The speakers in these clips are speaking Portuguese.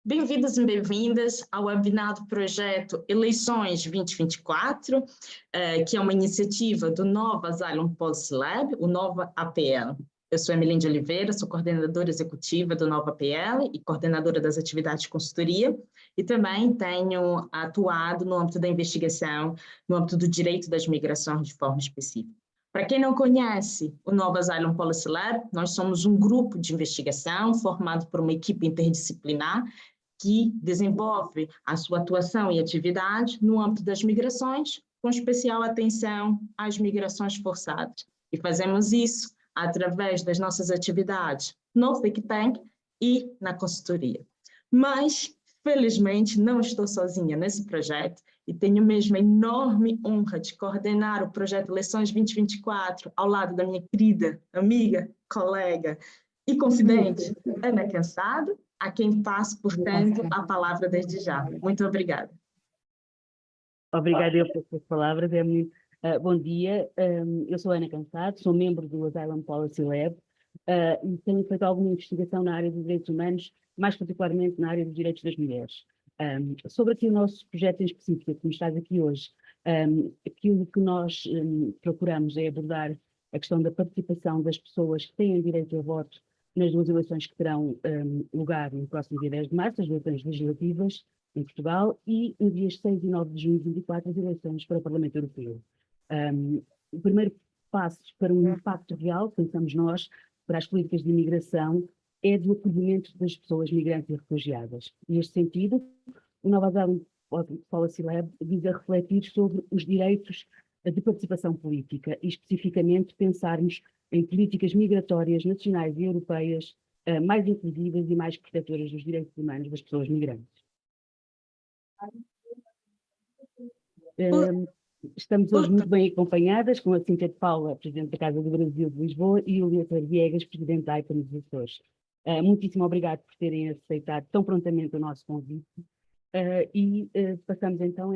Bem-vindos e bem-vindas ao webinar do projeto Eleições 2024, que é uma iniciativa do Nova Asylum Policy Lab, o Nova APL. Eu sou Emeline de Oliveira, sou coordenadora executiva do Nova APL e coordenadora das atividades de consultoria, e também tenho atuado no âmbito da investigação, no âmbito do direito das migrações de forma específica. Para quem não conhece o Nova Asylum Policy Lab, nós somos um grupo de investigação formado por uma equipe interdisciplinar que desenvolve a sua atuação e atividade no âmbito das migrações, com especial atenção às migrações forçadas. E fazemos isso através das nossas atividades no think tank e na consultoria. Mas, felizmente, não estou sozinha nesse projeto e tenho mesmo a enorme honra de coordenar o projeto Eleições 2024 ao lado da minha querida amiga, colega e confidente, Ana Cansado, a quem passo, portanto, a palavra desde já. Muito obrigada. Obrigada pelas suas palavras, Emily. Bom dia, eu sou Ana Cansado, sou membro do Asylum Policy Lab e tenho feito alguma investigação na área dos direitos humanos, mais particularmente na área dos direitos das mulheres. Sobre aqui o nosso projeto em específico, que nos traz aqui hoje, aquilo que nós procuramos é abordar a questão da participação das pessoas que têm direito a voto nas duas eleições que terão lugar no próximo dia 10 de março, as eleições legislativas em Portugal, e nos dias 6 e 9 de junho de 2024, as eleições para o Parlamento Europeu. O primeiro passo para um impacto real, pensamos nós, para as políticas de imigração, é do acolhimento das pessoas migrantes e refugiadas. Neste sentido, o Nova Asylum Policy Lab visa refletir sobre os direitos de participação política e, especificamente, pensarmos em políticas migratórias nacionais e europeias mais inclusivas e mais protetoras dos direitos humanos das pessoas migrantes. Estamos hoje muito bem acompanhadas com a Cíntia de Paula, Presidente da Casa do Brasil de Lisboa, e o Leotor Viegas, Presidente da IPA dos Açores. Muitíssimo obrigado por terem aceitado tão prontamente o nosso convite passamos então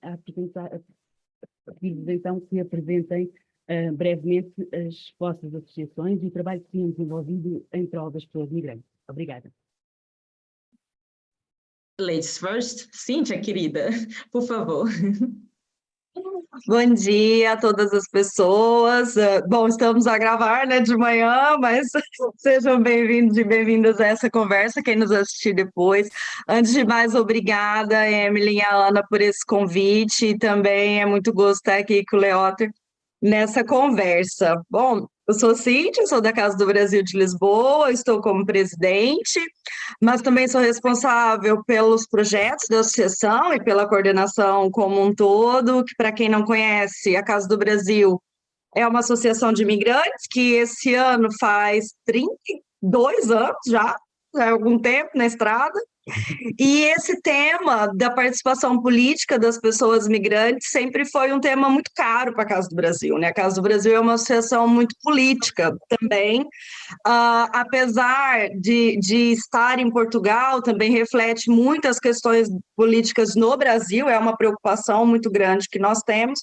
a pedir-vos então que apresentem brevemente as vossas associações e o trabalho que têm desenvolvido em prol das pessoas migrantes. Obrigada. Ladies first. Cíntia, querida, por favor. Bom dia a todas as pessoas. Bom, estamos a gravar, né, de manhã, mas sejam bem-vindos e bem-vindas a essa conversa, quem nos assistir depois. Antes de mais, obrigada, Emily e a Ana, por esse convite, e também é muito gosto estar aqui com o Leoter nessa conversa. Bom, eu sou Cíntia, sou da Casa do Brasil de Lisboa, estou como presidente, mas também sou responsável pelos projetos da associação e pela coordenação como um todo, que para quem não conhece, a Casa do Brasil é uma associação de imigrantes que esse ano faz 32 anos já há algum tempo na estrada. E esse tema da participação política das pessoas migrantes sempre foi um tema muito caro para a Casa do Brasil, né? A Casa do Brasil é uma associação muito política também, apesar de estar em Portugal, também reflete muitas questões políticas no Brasil, é uma preocupação muito grande que nós temos,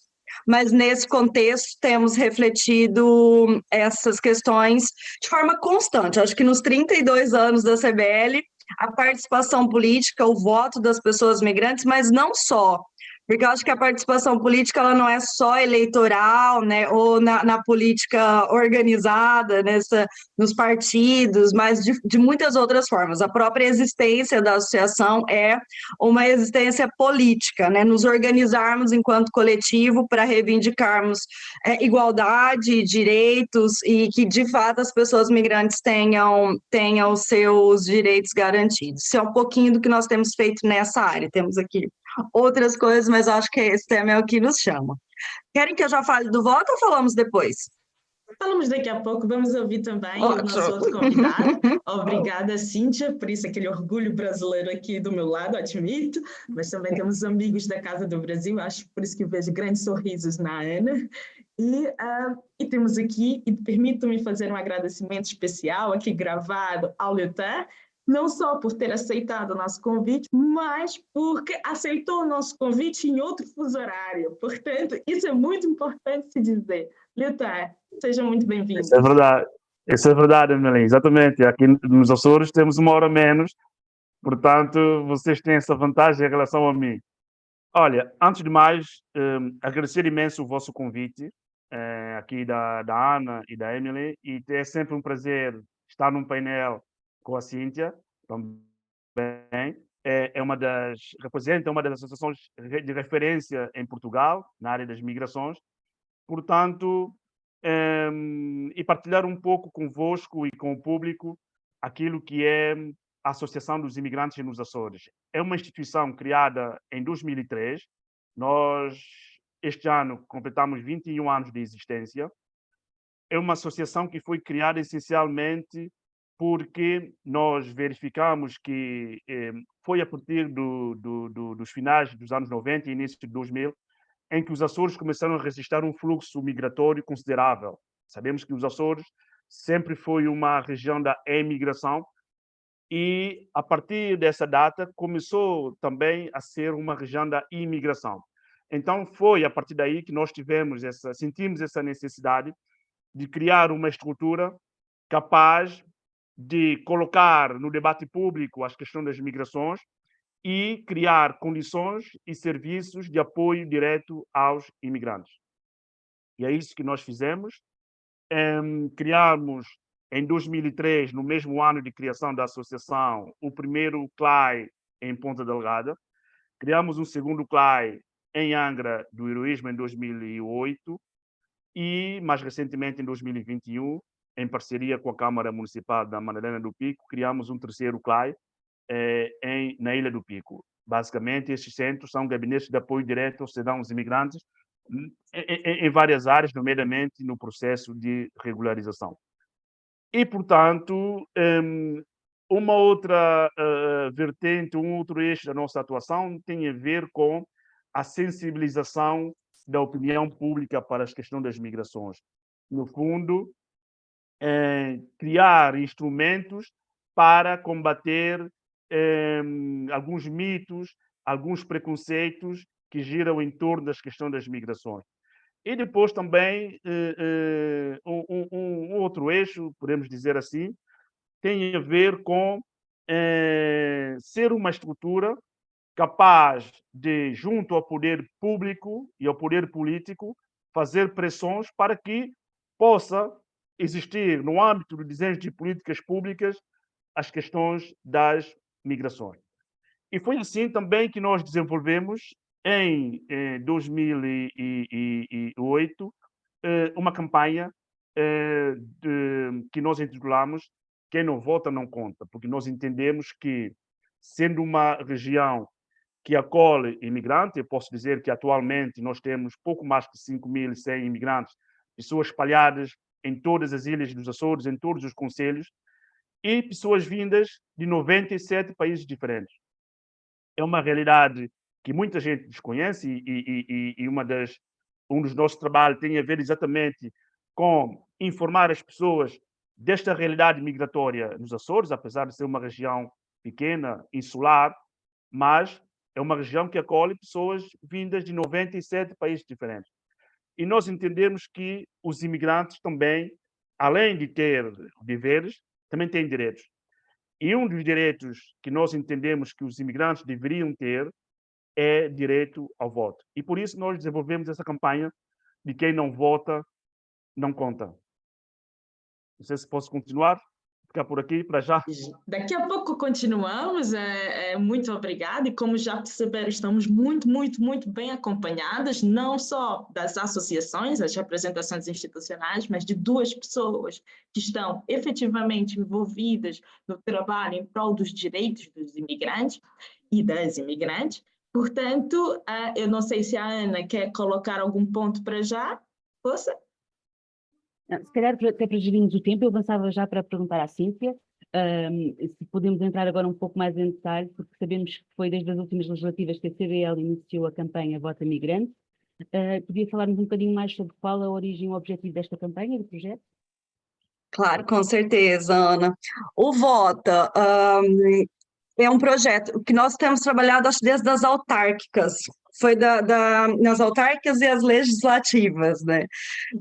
mas nesse contexto temos refletido essas questões de forma constante. Acho que nos 32 anos da CBL, a participação política, o voto das pessoas migrantes, mas não só, porque eu acho que a participação política ela não é só eleitoral, né, ou na política organizada, nos partidos, mas de muitas outras formas. A própria existência da associação é uma existência política, né, nos organizarmos enquanto coletivo para reivindicarmos igualdade, direitos e que, de fato, as pessoas migrantes tenham os seus direitos garantidos. Isso é um pouquinho do que nós temos feito nessa área. Temos aqui outras coisas, mas acho que esse tema é o que nos chama. Querem que eu já fale do voto ou falamos depois? Falamos daqui a pouco, vamos ouvir também o nosso outro convidado. Obrigada, Cíntia, por isso aquele orgulho brasileiro aqui do meu lado, admito, mas também temos amigos da Casa do Brasil, acho por isso que vejo grandes sorrisos na Ana. E temos aqui, e permitam-me fazer um agradecimento especial aqui gravado ao Leotar, não só por ter aceitado o nosso convite, mas porque aceitou o nosso convite em outro fuso horário. Portanto, isso é muito importante se dizer. Leotar, seja muito bem-vindo. Isso é verdade, Emeline, exatamente. Aqui nos Açores temos uma hora menos, Portanto, vocês têm essa vantagem em relação a mim. Olha, antes de mais, agradecer imenso o vosso convite, aqui da Ana e da Emily, e é sempre um prazer estar num painel com a Cíntia, também. Representa uma das associações de referência em Portugal, na área das migrações. Portanto, e partilhar um pouco convosco e com o público aquilo que é a Associação dos Imigrantes nos Açores. É uma instituição criada em 2003. Nós, este ano, completamos 21 anos de existência. É uma associação que foi criada essencialmente porque nós verificamos que foi a partir dos finais dos anos 90 e início de 2000 em que os Açores começaram a registrar um fluxo migratório considerável. Sabemos que os Açores sempre foi uma região da emigração e, a partir dessa data, começou também a ser uma região da imigração. Então, foi a partir daí que nós sentimos essa necessidade de criar uma estrutura capaz de colocar no debate público as questões das migrações e criar condições e serviços de apoio direto aos imigrantes. E é isso que nós fizemos. Criamos, em 2003, no mesmo ano de criação da associação, o primeiro CLAI em Ponta Delgada. Criamos um segundo CLAI em Angra do Heroísmo, em 2008. E, mais recentemente, em 2021, em parceria com a Câmara Municipal da Madalena do Pico, criamos um terceiro CLAI na Ilha do Pico. Basicamente, estes centros são gabinetes de apoio direto aos cidadãos imigrantes em várias áreas, nomeadamente no processo de regularização. E, portanto, uma outra vertente, um outro eixo da nossa atuação tem a ver com a sensibilização da opinião pública para as questões das migrações. No fundo, criar instrumentos para combater alguns mitos, alguns preconceitos que giram em torno das questões das migrações. E depois também um outro eixo, podemos dizer assim, tem a ver com ser uma estrutura capaz de, junto ao poder público e ao poder político, fazer pressões para que possa existir, no âmbito do desenho de políticas públicas, as questões das migrações. E foi assim também que nós desenvolvemos, em 2008, uma campanha que nós intitulamos Quem não vota não conta, porque nós entendemos que, sendo uma região que acolhe imigrantes, eu posso dizer que atualmente nós temos pouco mais de 5.100 imigrantes, pessoas espalhadas em todas as ilhas dos Açores, em todos os concelhos, e pessoas vindas de 97 países diferentes. É uma realidade que muita gente desconhece e um dos nossos trabalhos tem a ver exatamente com informar as pessoas desta realidade migratória nos Açores, apesar de ser uma região pequena, insular, mas é uma região que acolhe pessoas vindas de 97 países diferentes. E nós entendemos que os imigrantes também, além de ter deveres, também têm direitos. E um dos direitos que nós entendemos que os imigrantes deveriam ter é direito ao voto. E por isso nós desenvolvemos essa campanha de quem não vota, não conta. Não sei se posso continuar, ficar por aqui para já. Daqui a pouco continuamos, muito obrigada, e como já perceberam, estamos muito bem acompanhadas, não só das associações, as representações institucionais, mas de duas pessoas que estão efetivamente envolvidas no trabalho em prol dos direitos dos imigrantes e das imigrantes. Portanto, eu não sei se a Ana quer colocar algum ponto para já. Força? Se calhar, até para gerirmos o tempo, eu avançava já para perguntar à Cíntia se podemos entrar agora um pouco mais em detalhe, porque sabemos que foi desde as últimas legislativas que a CDL iniciou a campanha Vota Migrante. Podia falar-nos um bocadinho mais sobre qual a origem e o objetivo desta campanha, do projeto? Claro, com certeza, Ana. O Vota é um projeto que nós temos trabalhado, acho, desde as autárquicas. foi nas autárquicas e as legislativas, né?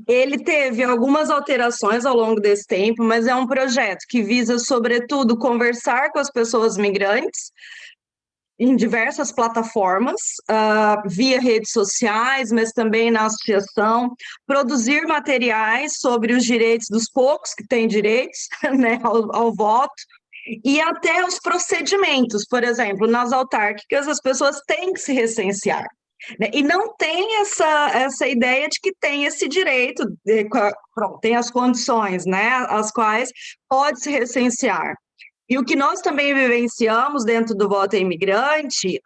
Ele teve algumas alterações ao longo desse tempo, mas é um projeto que visa, sobretudo, conversar com as pessoas migrantes em diversas plataformas, via redes sociais, mas também na associação, produzir materiais sobre os direitos dos poucos que têm direitos, né, ao voto, e até os procedimentos. Por exemplo, nas autárquicas, as pessoas têm que se recensear, né? E não tem essa ideia de que tem esse direito, tem as condições, né, as quais pode se recensear. E o que nós também vivenciamos dentro do voto imigrante,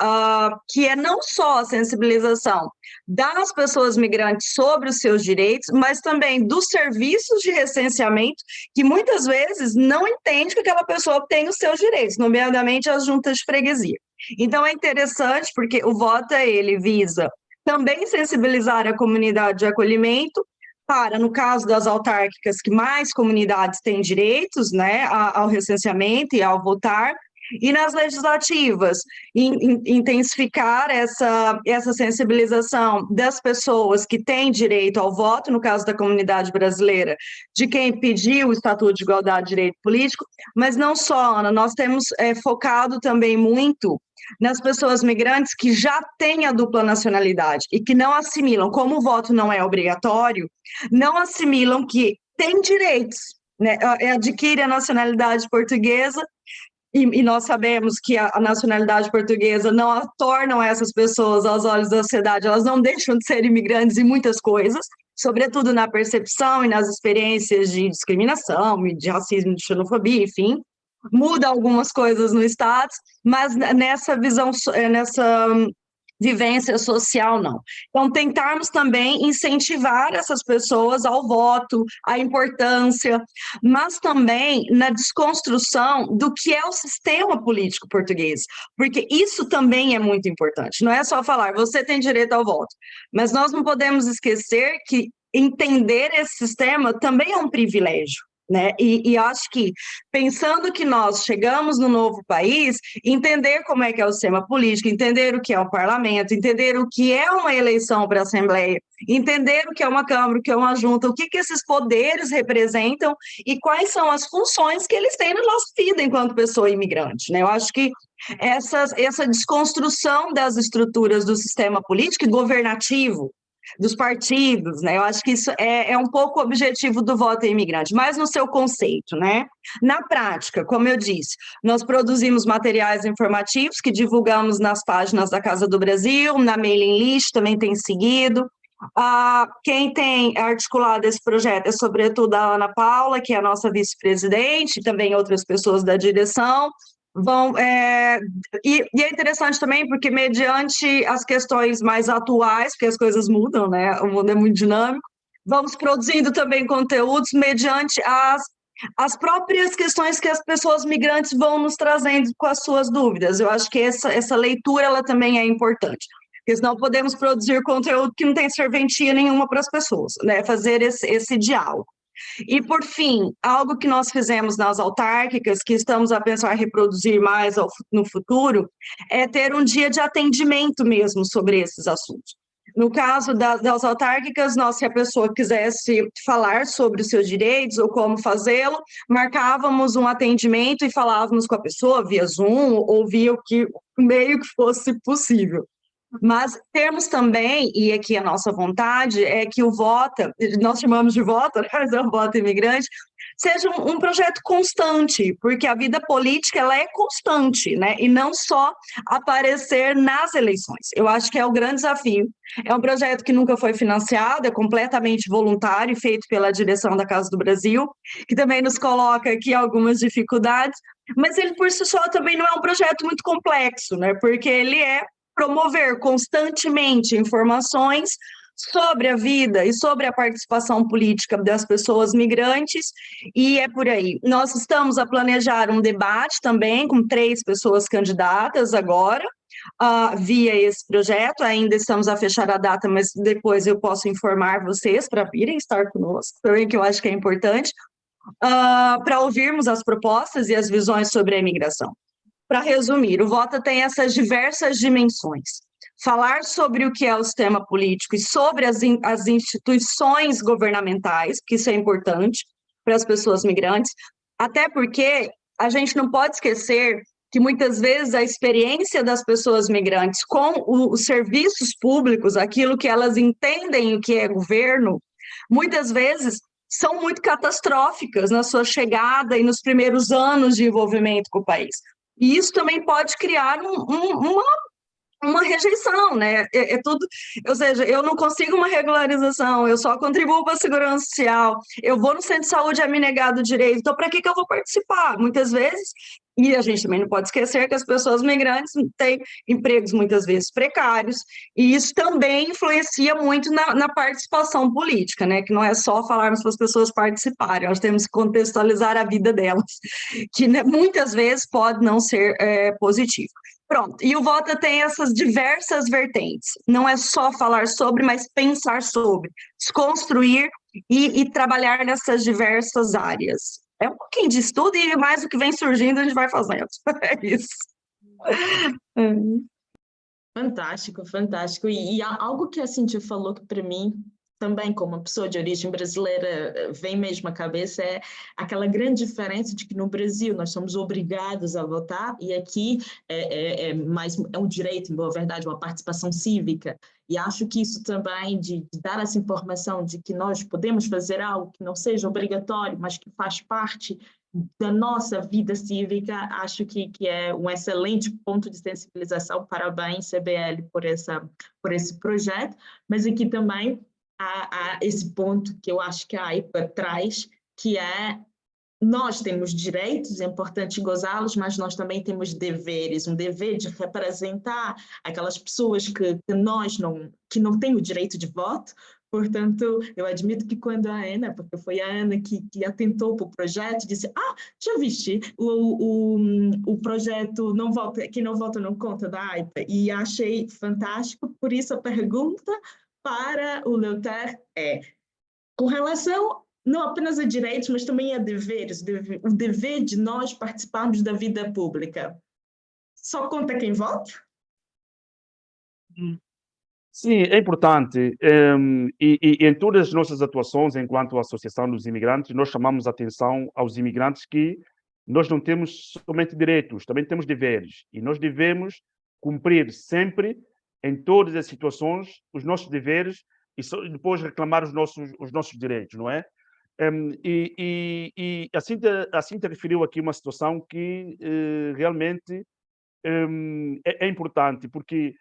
que é não só a sensibilização das pessoas migrantes sobre os seus direitos, mas também dos serviços de recenseamento, que muitas vezes não entende que aquela pessoa tem os seus direitos, nomeadamente as juntas de freguesia. Então é interessante porque o voto, ele visa também sensibilizar a comunidade de acolhimento, para, no caso das autárquicas, que mais comunidades têm direitos, né, ao recenseamento e ao votar, e nas legislativas, intensificar essa sensibilização das pessoas que têm direito ao voto, no caso da comunidade brasileira, de quem pediu o Estatuto de Igualdade e Direito Político, mas não só, Ana, nós temos focado também muito nas pessoas migrantes que já têm a dupla nacionalidade e que não assimilam, como o voto não é obrigatório, não assimilam que têm direitos, né? Adquire a nacionalidade portuguesa, e nós sabemos que a nacionalidade portuguesa não tornam essas pessoas, aos olhos da sociedade, elas não deixam de ser imigrantes em muitas coisas, sobretudo na percepção e nas experiências de discriminação, de racismo, de xenofobia, enfim. Muda algumas coisas no status, mas nessa visão, nessa vivência social, não. Então, tentarmos também incentivar essas pessoas ao voto, à importância, mas também na desconstrução do que é o sistema político português, porque isso também é muito importante. Não é só falar, você tem direito ao voto, mas nós não podemos esquecer que entender esse sistema também é um privilégio. Né? E acho que, pensando que nós chegamos no novo país, entender como é que é o sistema político, entender o que é o parlamento, entender o que é uma eleição para a Assembleia, entender o que é uma Câmara, o que é uma junta, o que esses poderes representam e quais são as funções que eles têm na nossa vida enquanto pessoa imigrante. Né? Eu acho que essa desconstrução das estruturas do sistema político e governativo, dos partidos, né? Eu acho que isso é um pouco o objetivo do voto imigrante, mas no seu conceito, né? Na prática, como eu disse, nós produzimos materiais informativos que divulgamos nas páginas da Casa do Brasil, na mailing list também tem seguido. Quem tem articulado esse projeto é sobretudo a Ana Paula, que é a nossa vice-presidente, e também outras pessoas da direção. E é interessante também porque, mediante as questões mais atuais, porque as coisas mudam, né? O mundo é muito dinâmico, vamos produzindo também conteúdos mediante as próprias questões que as pessoas migrantes vão nos trazendo com as suas dúvidas. Eu acho que essa leitura ela também é importante, porque senão podemos produzir conteúdo que não tem serventia nenhuma para as pessoas, né? Fazer esse diálogo. E, por fim, algo que nós fizemos nas autárquicas, que estamos a pensar em reproduzir mais no futuro, é ter um dia de atendimento mesmo sobre esses assuntos. No caso das autárquicas, se a pessoa quisesse falar sobre os seus direitos ou como fazê-lo, marcávamos um atendimento e falávamos com a pessoa via Zoom ou via o meio que fosse possível. Mas temos também, e aqui a nossa vontade, é que o VOTA, nós chamamos de VOTA, mas é o Voto Imigrante, seja um projeto constante, porque a vida política ela é constante, né? E não só aparecer nas eleições. Eu acho que é o grande desafio. É um projeto que nunca foi financiado, é completamente voluntário, feito pela direção da Casa do Brasil, que também nos coloca aqui algumas dificuldades, mas ele por si só também não é um projeto muito complexo, né? Porque ele é promover constantemente informações sobre a vida e sobre a participação política das pessoas migrantes, e é por aí. Nós estamos a planejar um debate também com 3 pessoas candidatas agora, via esse projeto, ainda estamos a fechar a data, mas depois eu posso informar vocês para virem estar conosco, também que eu acho que é importante, para ouvirmos as propostas e as visões sobre a imigração. Para resumir, o VOTA tem essas diversas dimensões. falar sobre o que é o sistema político e sobre as instituições governamentais, que isso é importante para as pessoas migrantes, até porque a gente não pode esquecer que muitas vezes a experiência das pessoas migrantes com os serviços públicos, aquilo que elas entendem o que é governo, muitas vezes são muito catastróficas na sua chegada e nos primeiros anos de envolvimento com o país. E isso também pode criar uma rejeição, né? É tudo, ou seja, eu não consigo uma regularização, eu só contribuo para a segurança social, eu vou no centro de saúde, é me negado o direito, então para que eu vou participar? Muitas vezes, e a gente também não pode esquecer que as pessoas migrantes têm empregos muitas vezes precários, e isso também influencia muito na participação política, né? Que não é só falarmos para as pessoas participarem, nós temos que contextualizar a vida delas, que né, muitas vezes pode não ser positivo. Pronto, e o VOTA tem essas diversas vertentes. Não é só falar sobre, mas pensar sobre, desconstruir e trabalhar nessas diversas áreas. É um pouquinho de estudo e mais o que vem surgindo a gente vai fazendo. É isso. Fantástico, fantástico. E há algo que a Cíntia falou que para mim, também como uma pessoa de origem brasileira, vem mesmo à cabeça, é aquela grande diferença de que no Brasil nós somos obrigados a votar e aqui é um direito, em boa verdade, uma participação cívica. E acho que isso também, de dar essa informação de que nós podemos fazer algo que não seja obrigatório, mas que faz parte da nossa vida cívica, acho que é um excelente ponto de sensibilização. Parabéns, CBL, por esse projeto. Mas aqui também há esse ponto que eu acho que a AIPA traz, que é nós temos direitos, é importante gozá-los, mas nós também temos deveres, um dever de representar aquelas pessoas que não têm o direito de voto. Portanto, eu admito que quando a Ana, porque foi a Ana que atentou para o projeto, disse, já viste o projeto Quem Não Vota Não Conta da AIPA, e achei fantástico, por isso a pergunta para o Leuter com relação não apenas a direitos, mas também a deveres, o dever de nós participarmos da vida pública. Só conta quem vota? Sim, é importante. E em todas as nossas atuações, enquanto Associação dos Imigrantes, nós chamamos a atenção aos imigrantes que nós não temos somente direitos, também temos deveres. E nós devemos cumprir sempre, em todas as situações, os nossos deveres e depois reclamar os nossos direitos, não é? E a Cíntia referiu aqui uma situação que realmente é importante, porque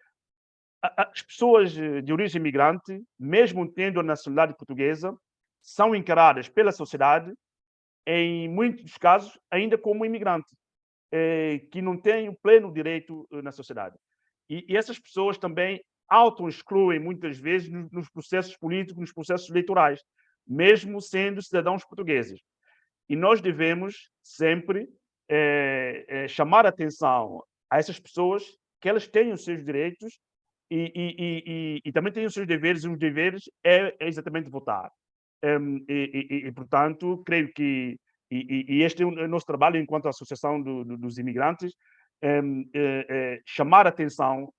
as pessoas de origem imigrante, mesmo tendo a nacionalidade portuguesa, são encaradas pela sociedade, em muitos casos, ainda como imigrante, que não têm o pleno direito na sociedade. E essas pessoas também auto-excluem, muitas vezes, nos processos políticos, nos processos eleitorais, mesmo sendo cidadãos portugueses. E nós devemos sempre chamar a atenção a essas pessoas que elas têm os seus direitos e também têm os seus deveres, e os deveres é exatamente votar. Portanto, creio que este é o nosso trabalho enquanto Associação dos Imigrantes, chamar a atenção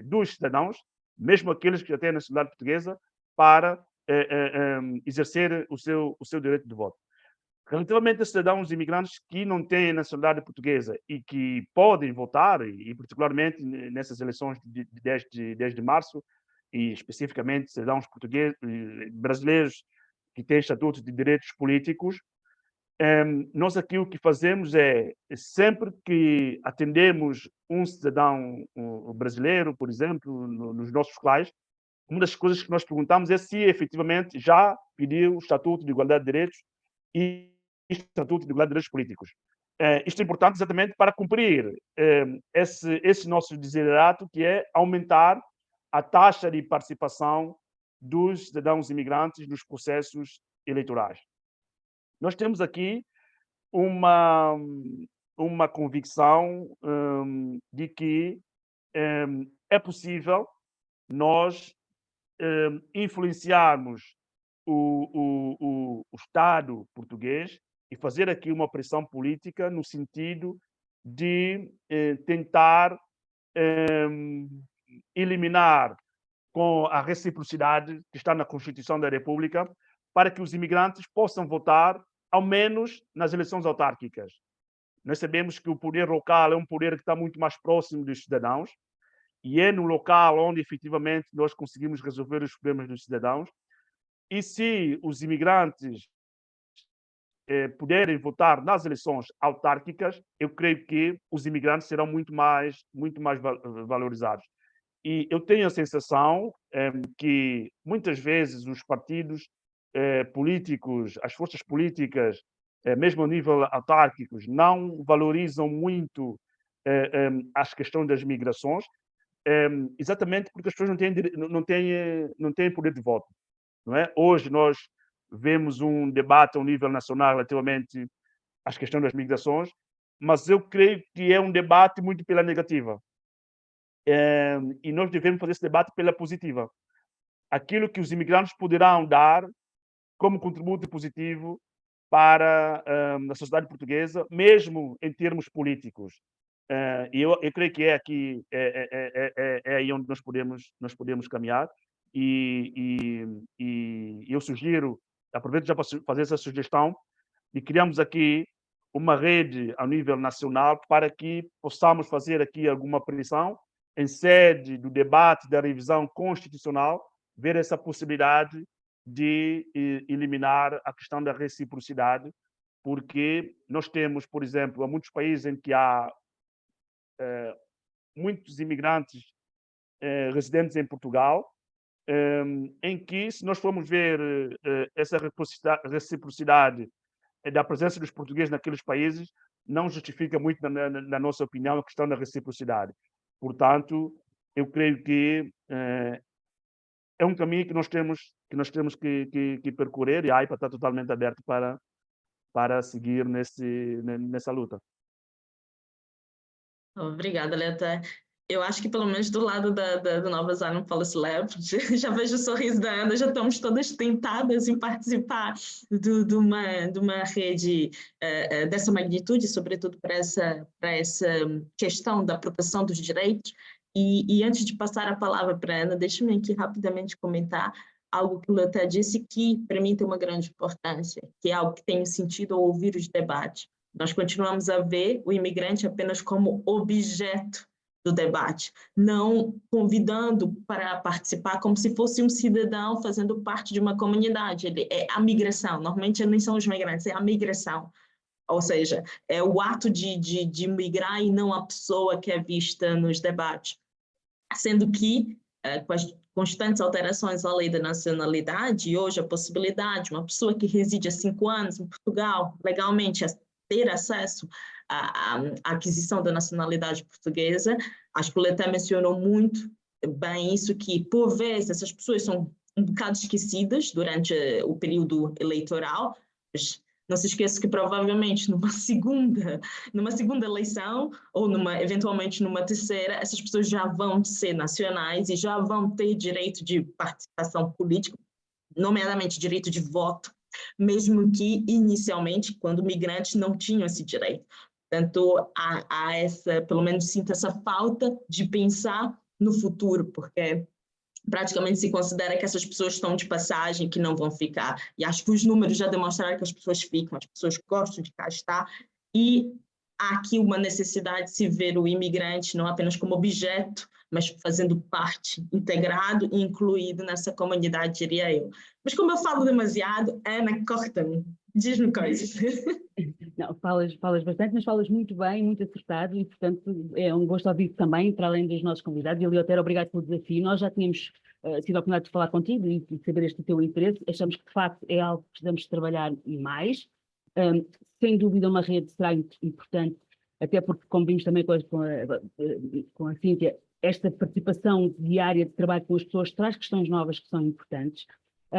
dos cidadãos, mesmo aqueles que já têm a nacionalidade portuguesa, para exercer o seu direito de voto. Relativamente a cidadãos imigrantes que não têm a nacionalidade portuguesa e que podem votar, e particularmente nessas eleições de 10 de março, e especificamente cidadãos portugueses, brasileiros que têm estatutos de direitos políticos, nós aqui o que fazemos é, sempre que atendemos um cidadão brasileiro, por exemplo, nos nossos locais, uma das coisas que nós perguntamos é se efetivamente já pediu o Estatuto de Igualdade de Direitos e Estatuto de Igualdade de Direitos Políticos. Isto é importante exatamente para cumprir esse nosso desiderato, que é aumentar a taxa de participação dos cidadãos imigrantes nos processos eleitorais. Nós temos aqui uma convicção de que é possível nós influenciarmos o Estado português e fazer aqui uma pressão política no sentido de tentar eliminar com a reciprocidade que está na Constituição da República, para que os imigrantes possam votar, ao menos nas eleições autárquicas. Nós sabemos que o poder local é um poder que está muito mais próximo dos cidadãos, e é no local onde efetivamente nós conseguimos resolver os problemas dos cidadãos. E se os imigrantes puderem votar nas eleições autárquicas, eu creio que os imigrantes serão muito mais valorizados. E eu tenho a sensação que muitas vezes os partidos políticos, as forças políticas, mesmo a nível autárquicos, não valorizam muito as questões das migrações, exatamente porque as pessoas não têm poder de voto. Não é? Hoje nós vemos um debate ao nível nacional relativamente às questões das migrações, mas eu creio que é um debate muito pela negativa. E nós devemos fazer esse debate pela positiva. Aquilo que os imigrantes poderão dar como contributo positivo para a sociedade portuguesa, mesmo em termos políticos. E eu creio que é aqui é aí onde nós podemos caminhar. E eu sugiro, aproveito já para fazer essa sugestão, de criarmos aqui uma rede a nível nacional para que possamos fazer aqui alguma pressão em sede do debate da revisão constitucional, ver essa possibilidade de eliminar a questão da reciprocidade, porque nós temos, por exemplo, há muitos países em que há muitos imigrantes residentes em Portugal, em que, se nós formos ver essa reciprocidade da presença dos portugueses naqueles países, não justifica muito, na nossa opinião, a questão da reciprocidade. Portanto, eu creio que é um caminho que nós temos que percorrer, e a AIPA está totalmente aberta para seguir nessa luta. Obrigada, Leta. Eu acho que, pelo menos do lado do Nova Asylum Policy Lab, já vejo o sorriso da Ana, já estamos todas tentadas em participar de uma rede dessa magnitude, sobretudo para essa questão da proteção dos direitos. E antes de passar a palavra para a Ana, deixe-me aqui rapidamente comentar algo que o Leta disse que, para mim, tem uma grande importância, que é algo que tenho sentido ao ouvir os debates. Nós continuamos a ver o imigrante apenas como objeto do debate, não convidando para participar como se fosse um cidadão fazendo parte de uma comunidade. É a migração, normalmente nem são os migrantes, é a migração. Ou seja, é o ato de migrar e não a pessoa que é vista nos debates. Sendo que, com as constantes alterações à lei da nacionalidade, hoje a possibilidade de uma pessoa que reside há 5 anos em Portugal, legalmente, ter acesso à aquisição da nacionalidade portuguesa. Acho que o Leté mencionou muito bem isso, que, por vezes, essas pessoas são um bocado esquecidas durante o período eleitoral, mas não se esqueça que, provavelmente, numa segunda eleição, ou eventualmente numa terceira, essas pessoas já vão ser nacionais e já vão ter direito de participação política, nomeadamente direito de voto, mesmo que, inicialmente, quando migrantes não tinham esse direito. Portanto, há essa, pelo menos sinto essa falta de pensar no futuro, porque praticamente se considera que essas pessoas estão de passagem, que não vão ficar. E acho que os números já demonstraram que as pessoas ficam, as pessoas gostam de cá estar, e há aqui uma necessidade de se ver o imigrante não apenas como objeto, mas fazendo parte, integrado e incluído nessa comunidade, diria eu. Mas como eu falo demasiado, Ana, corta-me, diz-me coisas. Não, falas bastante, mas falas muito bem, muito acertado, e portanto é um gosto ouvir também, para além dos nossos convidados. E Eleutério, obrigado pelo desafio. Nós já tínhamos tido a oportunidade de falar contigo e de saber este teu interesse. Achamos que de facto é algo que precisamos trabalhar mais. Sem dúvida uma rede será importante, até porque, como vimos também com a Cíntia, esta participação diária de trabalho com as pessoas traz questões novas que são importantes.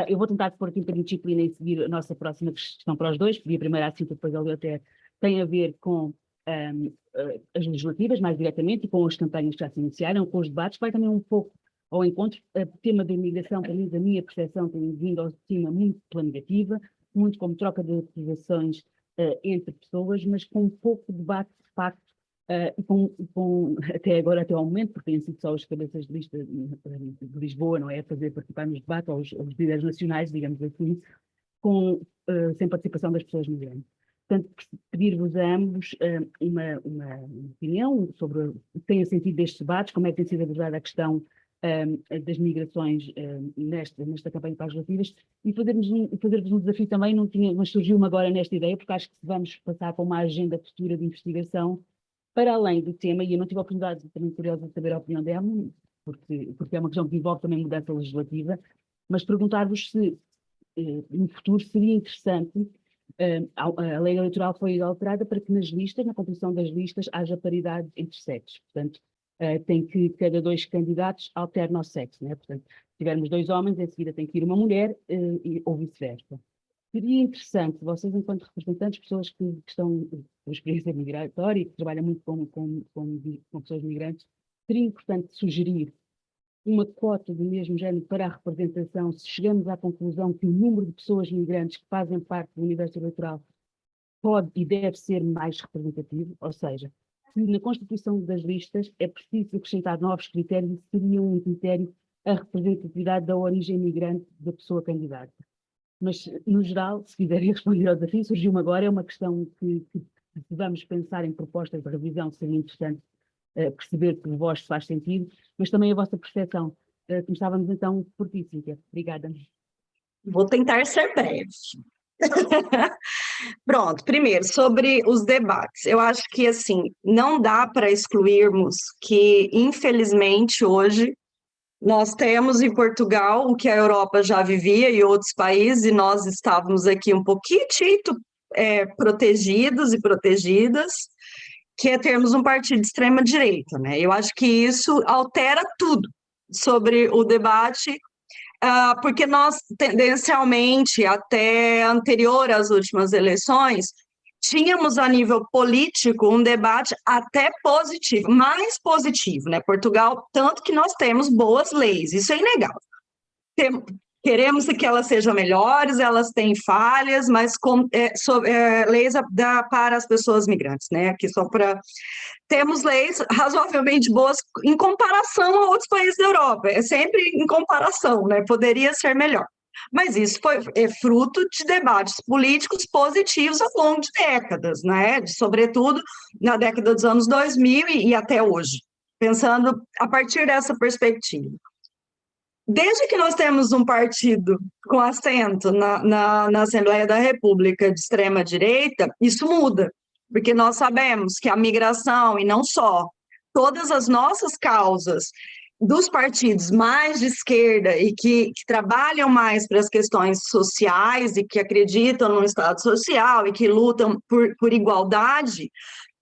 Eu vou tentar pôr aqui um bocadinho de disciplina e seguir a nossa próxima questão para os dois, pedi a primeira à Cíntia, depois a Eleutério, tem a ver com as legislativas, mais diretamente, e com as campanhas que já se iniciaram, com os debates, vai também um pouco ao encontro. O tema da imigração, para mim, da minha percepção, tem vindo ao cima muito pela negativa, muito como troca de acusações entre pessoas, mas com um pouco de debate, de facto, até agora, até ao momento, porque têm sido só os cabeças de lista de Lisboa, não é? A fazer participar nos debates, ou os líderes nacionais, digamos assim, sem participação das pessoas migrantes. Portanto, pedir-vos a ambos uma opinião sobre o que tem sentido destes debates, como é que tem sido abordada a questão das migrações nesta campanha para as legislativas, e fazer-vos um desafio também, mas surgiu-me agora nesta ideia, porque acho que vamos passar para uma agenda futura de investigação para além do tema, e eu não tive a oportunidade, também curiosa de saber a opinião dela, porque é uma questão que envolve também mudança legislativa, mas perguntar-vos se no futuro seria interessante, a lei eleitoral foi alterada para que nas listas, na composição das listas, haja paridade entre sexos. Portanto, tem que cada 2 candidatos alternar o sexo, né? Portanto, se tivermos 2 homens, em seguida tem que ir uma mulher, ou vice-versa. Seria interessante, vocês, enquanto representantes, pessoas que estão com experiência migratória e que trabalham muito com pessoas migrantes, seria importante sugerir uma cota do mesmo género para a representação, se chegamos à conclusão que o número de pessoas migrantes que fazem parte do universo eleitoral pode e deve ser mais representativo, ou seja, se na constituição das listas é preciso acrescentar novos critérios, seria um critério a representatividade da origem migrante da pessoa candidata. Mas, no geral, se quiserem responder ao desafio, surgiu-me agora, é uma questão que vamos pensar em propostas de revisão, seria interessante perceber que o vosso faz sentido, mas também a vossa percepção. Começávamos então por ti, Cíntia. Obrigada. Vou tentar ser breve. Pronto, primeiro, sobre os debates. Eu acho que, assim, não dá para excluirmos que, infelizmente, hoje, nós temos em Portugal o que a Europa já vivia e outros países, e nós estávamos aqui um pouquinho protegidos e protegidas, que é termos um partido de extrema-direita, né? Eu acho que isso altera tudo sobre o debate, porque nós, tendencialmente, até anterior às últimas eleições, tínhamos a nível político um debate até positivo, mais positivo, né? Portugal, tanto que nós temos boas leis, isso é inegável. Queremos que elas sejam melhores, elas têm falhas, mas leis para as pessoas migrantes, né? Aqui só para... Temos leis razoavelmente boas em comparação a outros países da Europa, é sempre em comparação, né? Poderia ser melhor. Mas isso é fruto de debates políticos positivos ao longo de décadas, né? Sobretudo na década dos anos 2000 e até hoje, pensando a partir dessa perspectiva. Desde que nós temos um partido com assento na Assembleia da República de extrema-direita, isso muda, porque nós sabemos que a migração, e não só, todas as nossas causas dos partidos mais de esquerda e que trabalham mais para as questões sociais e que acreditam no Estado social e que lutam por igualdade,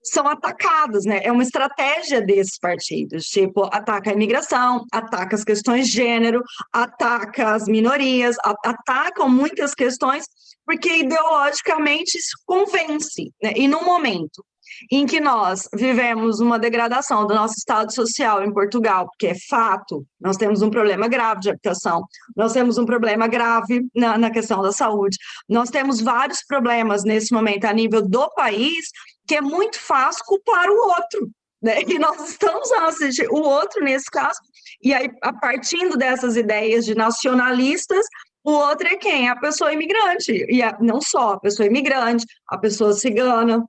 são atacados, né? É uma estratégia desses partidos, tipo, ataca a imigração, ataca as questões de gênero, ataca as minorias, atacam muitas questões, porque ideologicamente isso convence, né? E no momento em que nós vivemos uma degradação do nosso estado social em Portugal, que é fato, nós temos um problema grave de habitação, nós temos um problema grave na questão da saúde, nós temos vários problemas nesse momento a nível do país, que é muito fácil culpar o outro, né? E nós estamos a assistir o outro nesse caso, e aí, a partindo dessas ideias de nacionalistas, o outro é quem? A pessoa imigrante, e não só a pessoa imigrante, a pessoa cigana,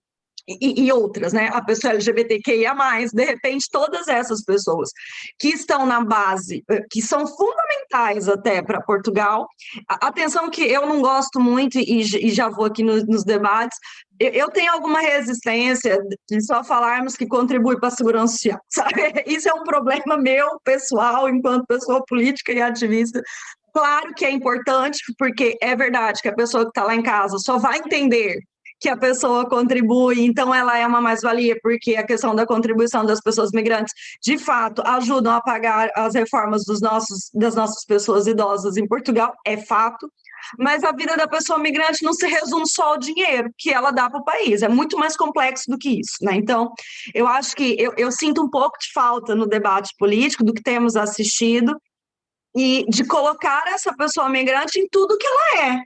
e outras, né? A pessoa LGBTQIA+, de repente, todas essas pessoas que estão na base, que são fundamentais até para Portugal. Atenção que eu não gosto muito, e já vou aqui nos debates, eu tenho alguma resistência de só falarmos que contribui para a segurança social, sabe? Isso é um problema meu, pessoal, enquanto pessoa política e ativista. Claro que é importante, porque é verdade que a pessoa que está lá em casa só vai entender que a pessoa contribui, então ela é uma mais-valia, porque a questão da contribuição das pessoas migrantes, de fato, ajudam a pagar as reformas das nossas pessoas idosas em Portugal, é fato, mas a vida da pessoa migrante não se resume só ao dinheiro que ela dá para o país, é muito mais complexo do que isso, né? Então, eu acho que eu sinto um pouco de falta no debate político do que temos assistido e de colocar essa pessoa migrante em tudo que ela é.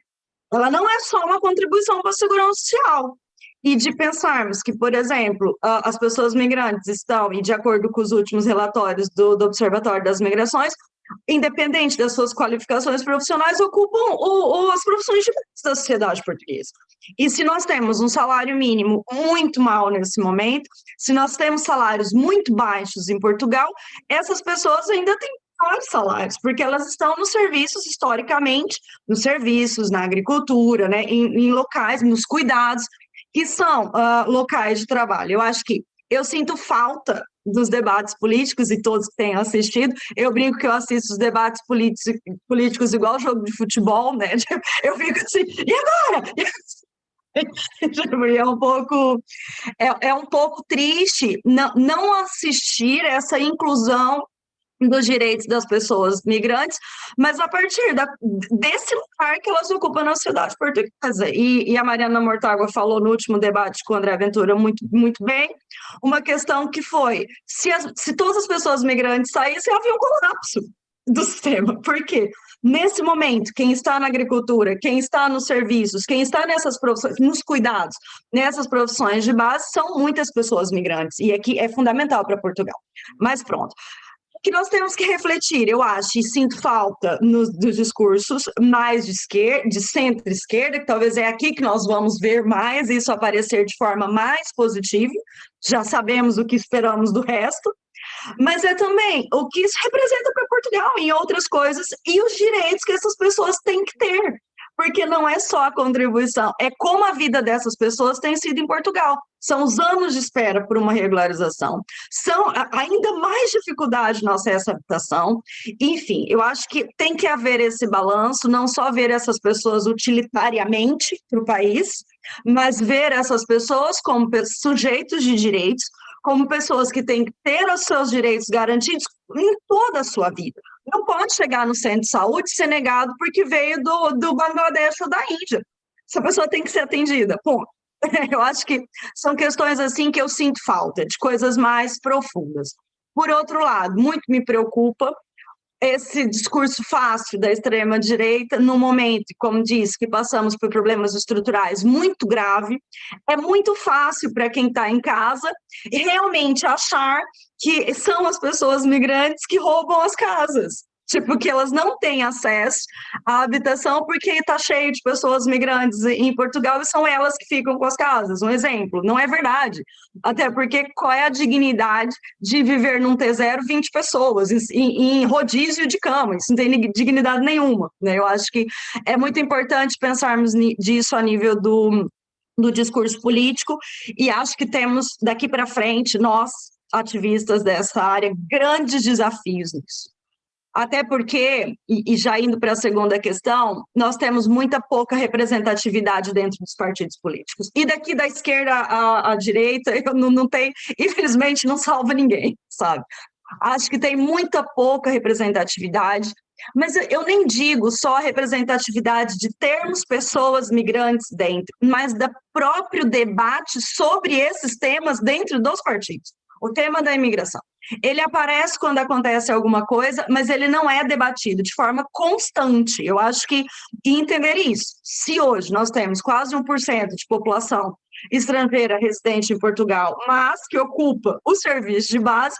Ela não é só uma contribuição para a segurança social. e de pensarmos que, por exemplo, as pessoas migrantes estão, e de acordo com os últimos relatórios do Observatório das Migrações, independente das suas qualificações profissionais, ocupam as profissões de base da sociedade portuguesa. E se nós temos um salário mínimo muito mal nesse momento, se nós temos salários muito baixos em Portugal, essas pessoas ainda têm vários salários, porque elas estão nos serviços, historicamente, nos serviços, na agricultura, né, em locais, nos cuidados, que são locais de trabalho. Eu acho que eu sinto falta dos debates políticos, e todos que têm assistido, eu brinco que eu assisto os debates políticos igual jogo de futebol, né? Eu fico assim, e agora? É um pouco triste não assistir essa inclusão dos direitos das pessoas migrantes, mas a partir desse lugar que elas ocupam na sociedade portuguesa. E a Mariana Mortágua falou no último debate com o André Ventura muito, muito bem, uma questão que foi, se todas as pessoas migrantes saíssem, havia um colapso do sistema. Por quê? Nesse momento, quem está na agricultura, quem está nos serviços, quem está nessas profissões, nos cuidados, nessas profissões de base, são muitas pessoas migrantes, e aqui é fundamental para Portugal. Mas pronto. Que nós temos que refletir, eu acho, e sinto falta dos discursos mais de centro-esquerda, que talvez é aqui que nós vamos ver mais isso aparecer de forma mais positiva, já sabemos o que esperamos do resto, mas é também o que isso representa para Portugal em outras coisas e os direitos que essas pessoas têm que ter. Porque não é só a contribuição, é como a vida dessas pessoas tem sido em Portugal. São os anos de espera por uma regularização, são ainda mais dificuldade no acesso à habitação. Enfim, eu acho que tem que haver esse balanço, não só ver essas pessoas utilitariamente para o país, mas ver essas pessoas como sujeitos de direitos, como pessoas que têm que ter os seus direitos garantidos em toda a sua vida. Não pode chegar no centro de saúde e ser negado porque veio do Bangladesh ou da Índia. Essa pessoa tem que ser atendida. Bom, eu acho que são questões assim que eu sinto falta, de coisas mais profundas. Por outro lado, muito me preocupa esse discurso fácil da extrema-direita, no momento, como disse, que passamos por problemas estruturais muito graves, é muito fácil para quem está em casa realmente achar que são as pessoas migrantes que roubam as casas. Tipo, que elas não têm acesso à habitação porque está cheio de pessoas migrantes em Portugal e são elas que ficam com as casas. Um exemplo, não é verdade. Até porque qual é a dignidade de viver num T0 20 pessoas em rodízio de cama? Isso não tem dignidade nenhuma, né? Eu acho que é muito importante pensarmos disso a nível do discurso político e acho que temos daqui para frente, nós, ativistas dessa área, grandes desafios nisso. Até porque, e já indo para a segunda questão, nós temos muita pouca representatividade dentro dos partidos políticos. E daqui da esquerda à direita, eu não tenho, infelizmente, não salva ninguém, sabe? Acho que tem muita pouca representatividade, mas eu nem digo só a representatividade de termos pessoas migrantes dentro, mas do próprio debate sobre esses temas dentro dos partidos. O tema da imigração. Ele aparece quando acontece alguma coisa, mas ele não é debatido de forma constante. Eu acho que entender isso. Se hoje nós temos quase 1% de população estrangeira residente em Portugal, mas que ocupa os serviços de base,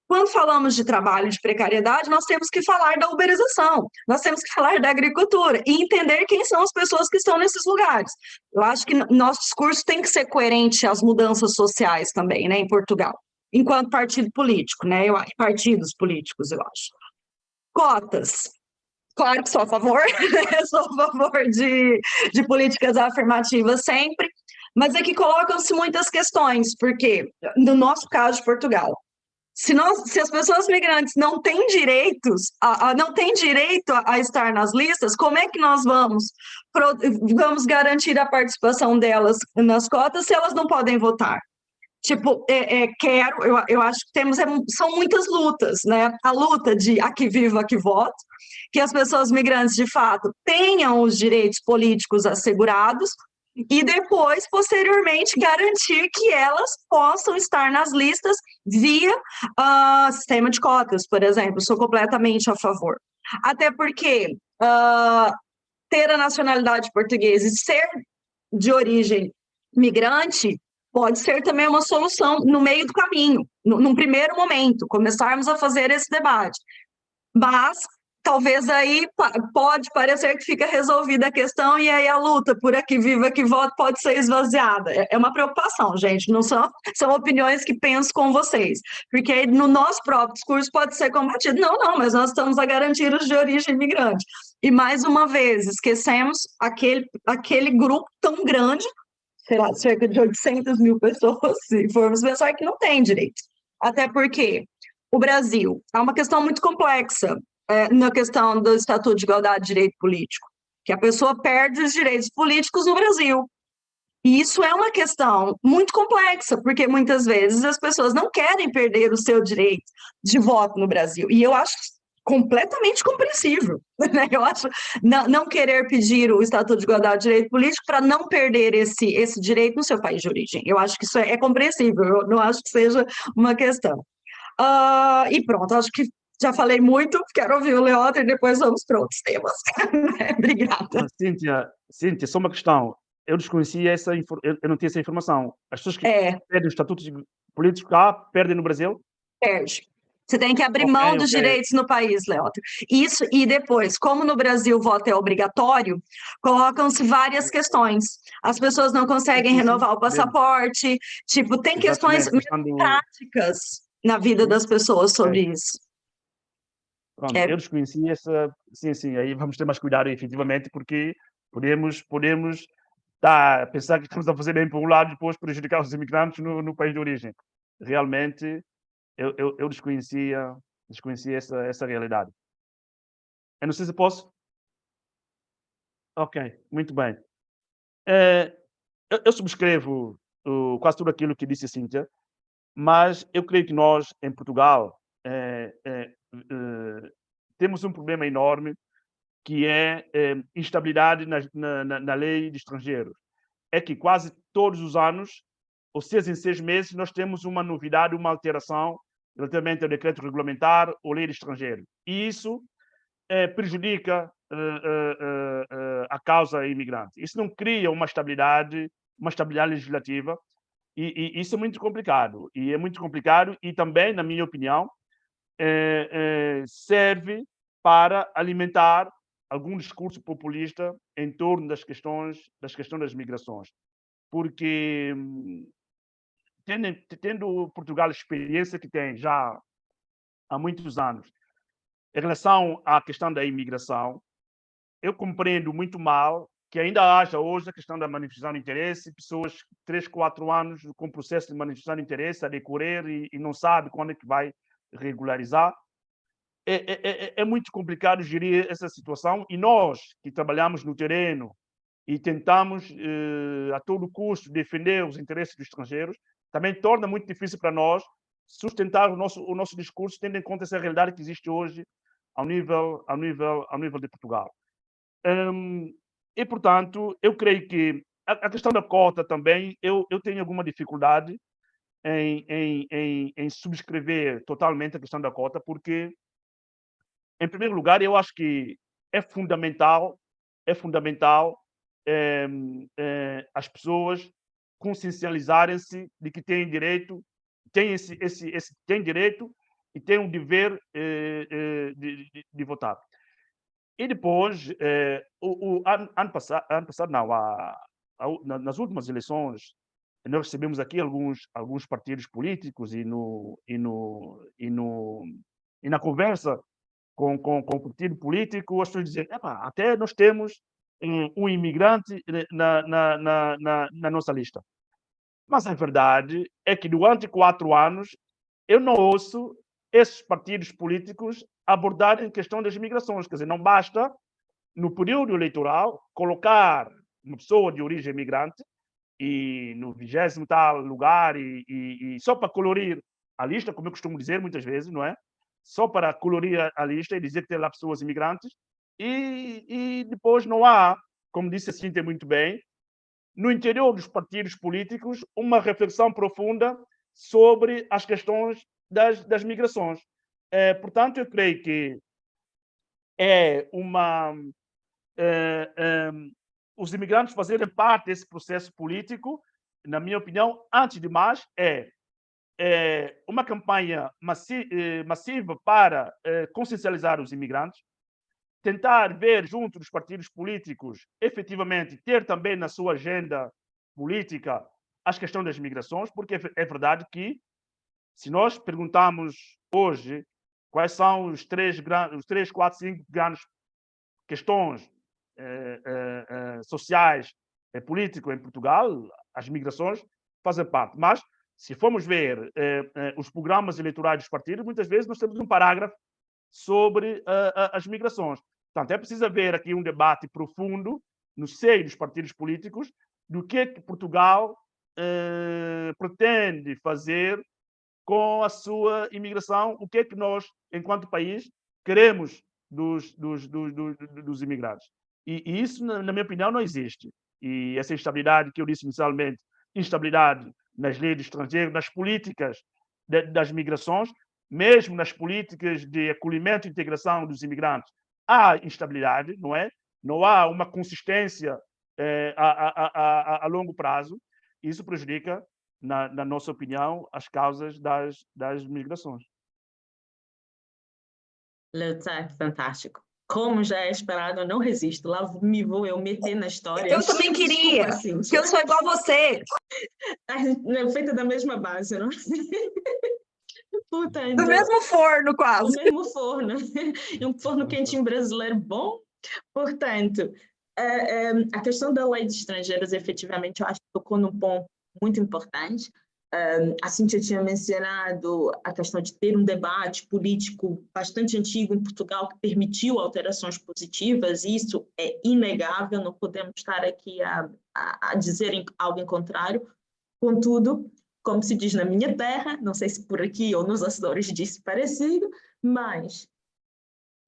quando falamos de trabalho, de precariedade, nós temos que falar da uberização, nós temos que falar da agricultura e entender quem são as pessoas que estão nesses lugares. Eu acho que nosso discurso tem que ser coerente às mudanças sociais também, né, em Portugal. Enquanto partido político, né? Partidos políticos, eu acho. Cotas. Claro que sou a favor, sou a favor de políticas afirmativas sempre, mas aqui colocam-se muitas questões, porque, no nosso caso de Portugal, se as pessoas migrantes não têm direitos, não têm direito a estar nas listas, como é que nós vamos garantir a participação delas nas cotas se elas não podem votar? Tipo, eu acho que são muitas lutas, né? A luta de aqui vivo, aqui voto, que as pessoas migrantes, de fato, tenham os direitos políticos assegurados e depois, posteriormente, garantir que elas possam estar nas listas via sistema de cotas, por exemplo. Sou completamente a favor. Até porque ter a nacionalidade portuguesa e ser de origem migrante pode ser também uma solução no meio do caminho, num primeiro momento, começarmos a fazer esse debate. Mas talvez aí pode parecer que fica resolvida a questão e aí a luta por aqui viva, aqui voto pode ser esvaziada. É uma preocupação, gente, não são opiniões que penso com vocês, porque aí no nosso próprio discurso pode ser combatido. Não, mas nós estamos a garantir os de origem imigrante. E mais uma vez, esquecemos aquele grupo tão grande, sei lá, cerca de 800 mil pessoas, se formos pensar que não tem direito. Até porque o Brasil é uma questão muito complexa na questão do Estatuto de Igualdade de Direito Político, que a pessoa perde os direitos políticos no Brasil. E isso é uma questão muito complexa, porque muitas vezes as pessoas não querem perder o seu direito de voto no Brasil. E eu acho completamente compreensível, né? Eu acho não querer pedir o Estatuto de Igualdade de Direito Político para não perder esse direito no seu país de origem. Eu acho que isso é compreensível, eu não acho que seja uma questão. E pronto, acho que já falei muito, quero ouvir o Leandro e depois vamos para outros temas. Obrigada. Cíntia, só uma questão. Eu desconhecia eu não tinha essa informação. As pessoas que perdem os estatutos políticos cá, perdem no Brasil? Perde. Você tem que abrir mão dos direitos no país, Leandro. Isso, e depois, como no Brasil o voto é obrigatório, colocam-se várias questões. As pessoas não conseguem renovar o passaporte, tipo, tem questões práticas na vida das pessoas sobre isso. Pronto, eu desconheci essa... Sim, aí vamos ter mais cuidado, efetivamente, porque podemos pensar que estamos a fazer bem por um lado e depois prejudicar os imigrantes no país de origem. Realmente, eu desconhecia essa realidade. Eu não sei se posso... Ok, muito bem. Eu subscrevo quase tudo aquilo que disse a Cíntia, mas eu creio que nós, em Portugal, temos um problema enorme, que é instabilidade na lei de estrangeiros. É que quase todos os anos, ou 6 em 6 meses, nós temos uma novidade, uma alteração relativamente ao decreto regulamentar ou lei de estrangeiro. E isso prejudica a causa imigrante. Isso não cria uma estabilidade legislativa, e isso é muito complicado. E também, na minha opinião, serve para alimentar algum discurso populista em torno das questões das migrações. Porque, tendo Portugal a experiência que tem já há muitos anos em relação à questão da imigração, eu compreendo muito mal que ainda haja hoje a questão da manifestação de interesse, pessoas 3, 4 anos com processo de manifestação de interesse a decorrer e não sabe quando é que vai regularizar. É muito complicado gerir essa situação, e nós que trabalhamos no terreno e tentamos a todo custo defender os interesses dos estrangeiros, também torna muito difícil para nós sustentar o nosso discurso, tendo em conta essa realidade que existe hoje ao nível de Portugal. E, portanto, eu creio que a questão da cota também, eu tenho alguma dificuldade em subscrever totalmente a questão da cota, porque, em primeiro lugar, eu acho que é fundamental as pessoas consciencializarem-se de que têm direito, têm direito e têm um dever de votar. E depois, ano passado não, nas últimas eleições, nós recebemos aqui alguns partidos políticos e na conversa com o partido político, as pessoas dizem: até nós temos um imigrante na nossa lista. Mas a verdade é que durante 4 anos eu não ouço esses partidos políticos abordarem a questão das imigrações. Quer dizer, não basta, no período eleitoral, colocar uma pessoa de origem imigrante e no 20º tal lugar e só para colorir a lista, como eu costumo dizer muitas vezes, não é? Só para colorir a lista e dizer que tem lá pessoas imigrantes, e depois não há, como disse a Cíntia muito bem, no interior dos partidos políticos, uma reflexão profunda sobre as questões das migrações. Portanto, eu creio que os imigrantes fazerem parte desse processo político na minha opinião, antes de mais, é uma campanha massiva para consciencializar os imigrantes, tentar ver junto dos partidos políticos, efetivamente, ter também na sua agenda política as questões das migrações, porque é verdade que, se nós perguntarmos hoje quais são os 3, 4, 5 grandes questões sociais e políticas em Portugal, as migrações fazem parte. Mas, se formos ver os programas eleitorais dos partidos, muitas vezes nós temos um parágrafo sobre as migrações. Portanto, é preciso haver aqui um debate profundo no seio dos partidos políticos do que Portugal pretende fazer com a sua imigração, o que é que nós, enquanto país, queremos dos imigrantes. E isso, na minha opinião, não existe. E essa instabilidade que eu disse inicialmente, instabilidade nas leis do estrangeiro, nas políticas das migrações, mesmo nas políticas de acolhimento e integração dos imigrantes, há instabilidade, não é? Não há uma consistência a longo prazo. Isso prejudica, na nossa opinião, as causas das migrações. Leuté, fantástico. Como já é esperado, eu não resisto. Lá me vou eu meter na história. Eu também queria, porque eu sou igual a você. É feita da mesma base, não? Portanto, do mesmo forno, quase. Do mesmo forno. E um forno quentinho brasileiro bom. Portanto, a questão da lei de estrangeiros, efetivamente, eu acho que tocou num ponto muito importante. A Cíntia tinha mencionado a questão de ter um debate político bastante antigo em Portugal que permitiu alterações positivas, e isso é inegável, não podemos estar aqui a dizer algo em contrário. Contudo, como se diz na minha terra, não sei se por aqui ou nos Açores disse parecido, mas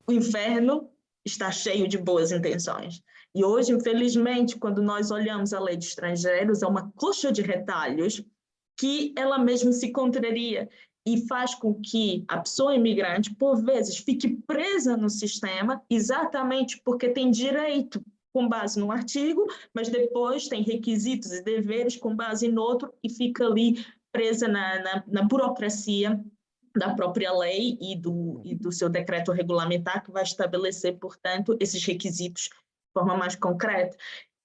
o inferno está cheio de boas intenções. E hoje, infelizmente, quando nós olhamos a lei de estrangeiros, é uma coxa de retalhos que ela mesma se contraria e faz com que a pessoa imigrante, por vezes, fique presa no sistema exatamente porque tem direito com base num artigo, mas depois tem requisitos e deveres com base no outro e fica ali presa na burocracia da própria lei e do seu decreto regulamentar que vai estabelecer, portanto, esses requisitos de forma mais concreta.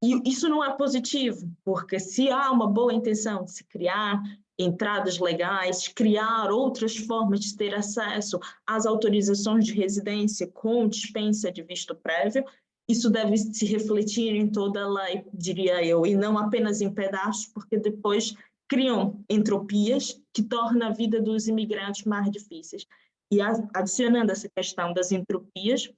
E isso não é positivo, porque se há uma boa intenção de se criar entradas legais, criar outras formas de ter acesso às autorizações de residência com dispensa de visto prévio, isso deve se refletir em toda a lei, diria eu, e não apenas em pedaços, porque depois criam entropias que tornam a vida dos imigrantes mais difíceis. E adicionando essa questão das entropias,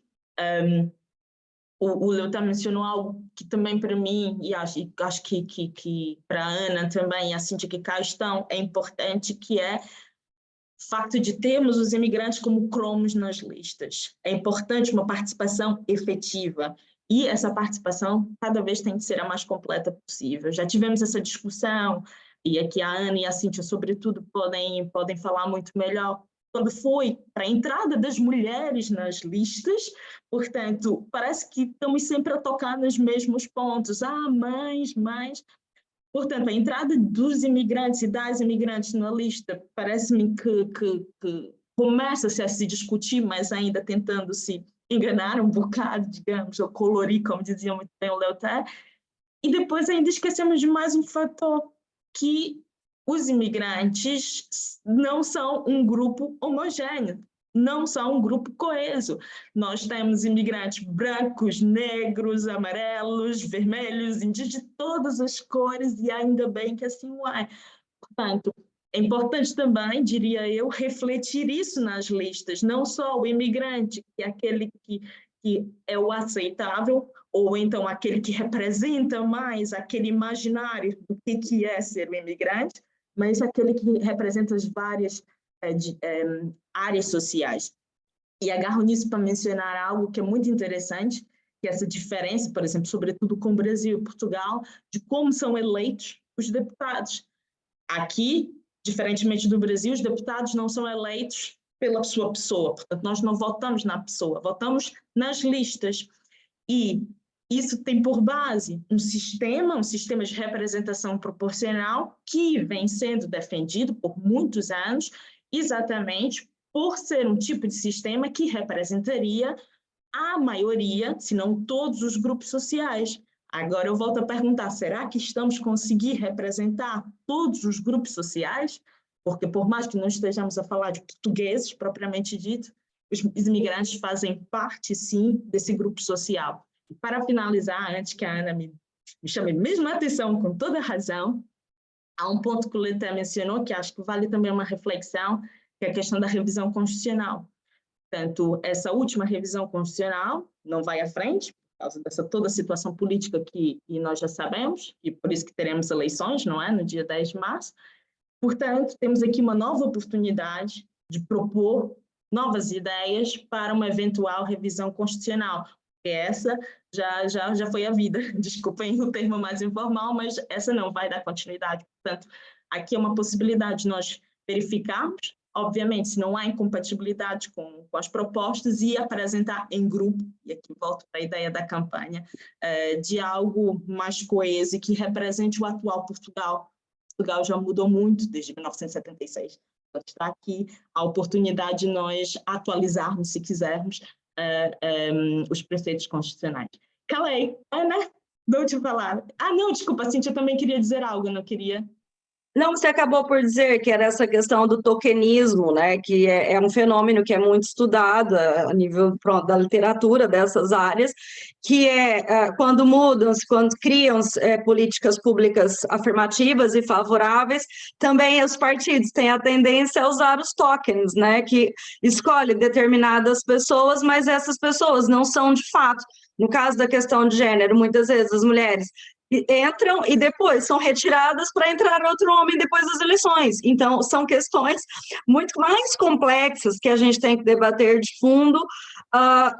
o Leuté mencionou algo que também para mim, e acho que para a Ana também, e a Cíntia que cá estão, é importante, que é o facto de termos os imigrantes como cromos nas listas. É importante uma participação efetiva, e essa participação cada vez tem que ser a mais completa possível. Já tivemos essa discussão, e aqui a Ana e a Cíntia, sobretudo, podem falar muito melhor, quando foi para a entrada das mulheres nas listas, portanto, parece que estamos sempre a tocar nos mesmos pontos. Mas... Portanto, a entrada dos imigrantes e das imigrantes na lista parece-me que começa-se a se discutir, mas ainda tentando se enganar um bocado, digamos, ou colorir, como dizia muito bem o Leuté. E depois ainda esquecemos de mais um fator, que os imigrantes não são um grupo homogêneo, não são um grupo coeso. Nós temos imigrantes brancos, negros, amarelos, vermelhos, índios de todas as cores, e ainda bem que assim é. Portanto, é importante também, diria eu, refletir isso nas listas, não só o imigrante, que é aquele que é o aceitável, ou então aquele que representa mais aquele imaginário do que é ser um imigrante, mas aquele que representa as várias áreas sociais. E agarro nisso para mencionar algo que é muito interessante, que é essa diferença, por exemplo, sobretudo com o Brasil e Portugal, de como são eleitos os deputados. Aqui, diferentemente do Brasil, os deputados não são eleitos pela sua pessoa, portanto, nós não votamos na pessoa, votamos nas listas. E isso tem por base um sistema de representação proporcional que vem sendo defendido por muitos anos, exatamente por ser um tipo de sistema que representaria a maioria, se não todos os grupos sociais. Agora eu volto a perguntar, será que estamos conseguindo representar todos os grupos sociais? Porque por mais que não estejamos a falar de portugueses, propriamente dito, os imigrantes fazem parte, sim, desse grupo social. E para finalizar, antes que a Ana me chame mesmo a atenção, com toda a razão, há um ponto que o Leté mencionou, que acho que vale também uma reflexão, que é a questão da revisão constitucional. Portanto, essa última revisão constitucional não vai à frente, por causa dessa toda a situação política que nós já sabemos, e por isso que teremos eleições, não é? No dia 10 de março. Portanto, temos aqui uma nova oportunidade de propor novas ideias para uma eventual revisão constitucional. E essa já foi a vida, desculpem o termo mais informal, mas essa não vai dar continuidade. Portanto, aqui é uma possibilidade de nós verificarmos, obviamente, se não há incompatibilidade com as propostas, e apresentar em grupo, e aqui volto para a ideia da campanha, de algo mais coeso e que represente o atual Portugal. Portugal já mudou muito desde 1976. Então, está aqui a oportunidade de nós atualizarmos, se quisermos, os preceitos constitucionais. Calei, Ana, não te falar. Ah, não, desculpa, Cíntia, eu também queria dizer algo, não queria... Não, você acabou por dizer que era essa questão do tokenismo, né, que é um fenômeno que é muito estudado a nível da literatura dessas áreas, que quando mudam-se, quando criam-se políticas públicas afirmativas e favoráveis, também os partidos têm a tendência a usar os tokens, né, que escolhe determinadas pessoas, mas essas pessoas não são de fato. No caso da questão de gênero, muitas vezes as mulheres entram e depois são retiradas para entrar outro homem depois das eleições. Então, são questões muito mais complexas que a gente tem que debater de fundo,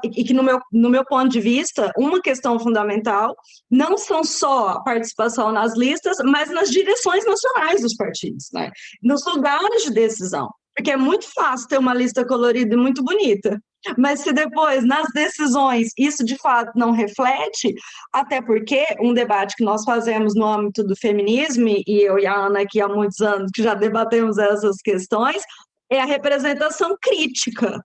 e que, no meu ponto de vista, uma questão fundamental não são só a participação nas listas, mas nas direções nacionais dos partidos, né? Nos lugares de decisão. Porque é muito fácil ter uma lista colorida e muito bonita, mas se depois, nas decisões, isso de fato não reflete, até porque um debate que nós fazemos no âmbito do feminismo, e eu e a Ana aqui há muitos anos que já debatemos essas questões, é a representação crítica,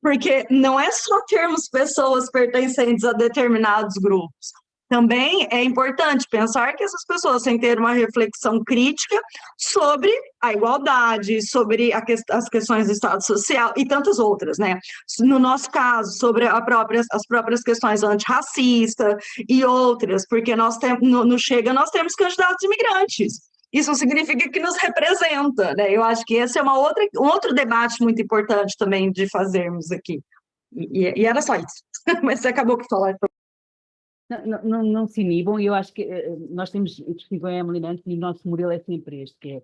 porque não é só termos pessoas pertencentes a determinados grupos. Também é importante pensar que essas pessoas têm que ter uma reflexão crítica sobre a igualdade, sobre as questões do Estado Social e tantas outras, né? No nosso caso, sobre as próprias questões antirracistas e outras, porque nós temos, no Chega nós temos candidatos imigrantes. Isso significa que nos representa, né? Eu acho que esse é um outro debate muito importante também de fazermos aqui. E era só isso, mas você acabou de falar. Não se inibam, e eu acho que nós temos discussão em Emily e o nosso modelo é sempre este, que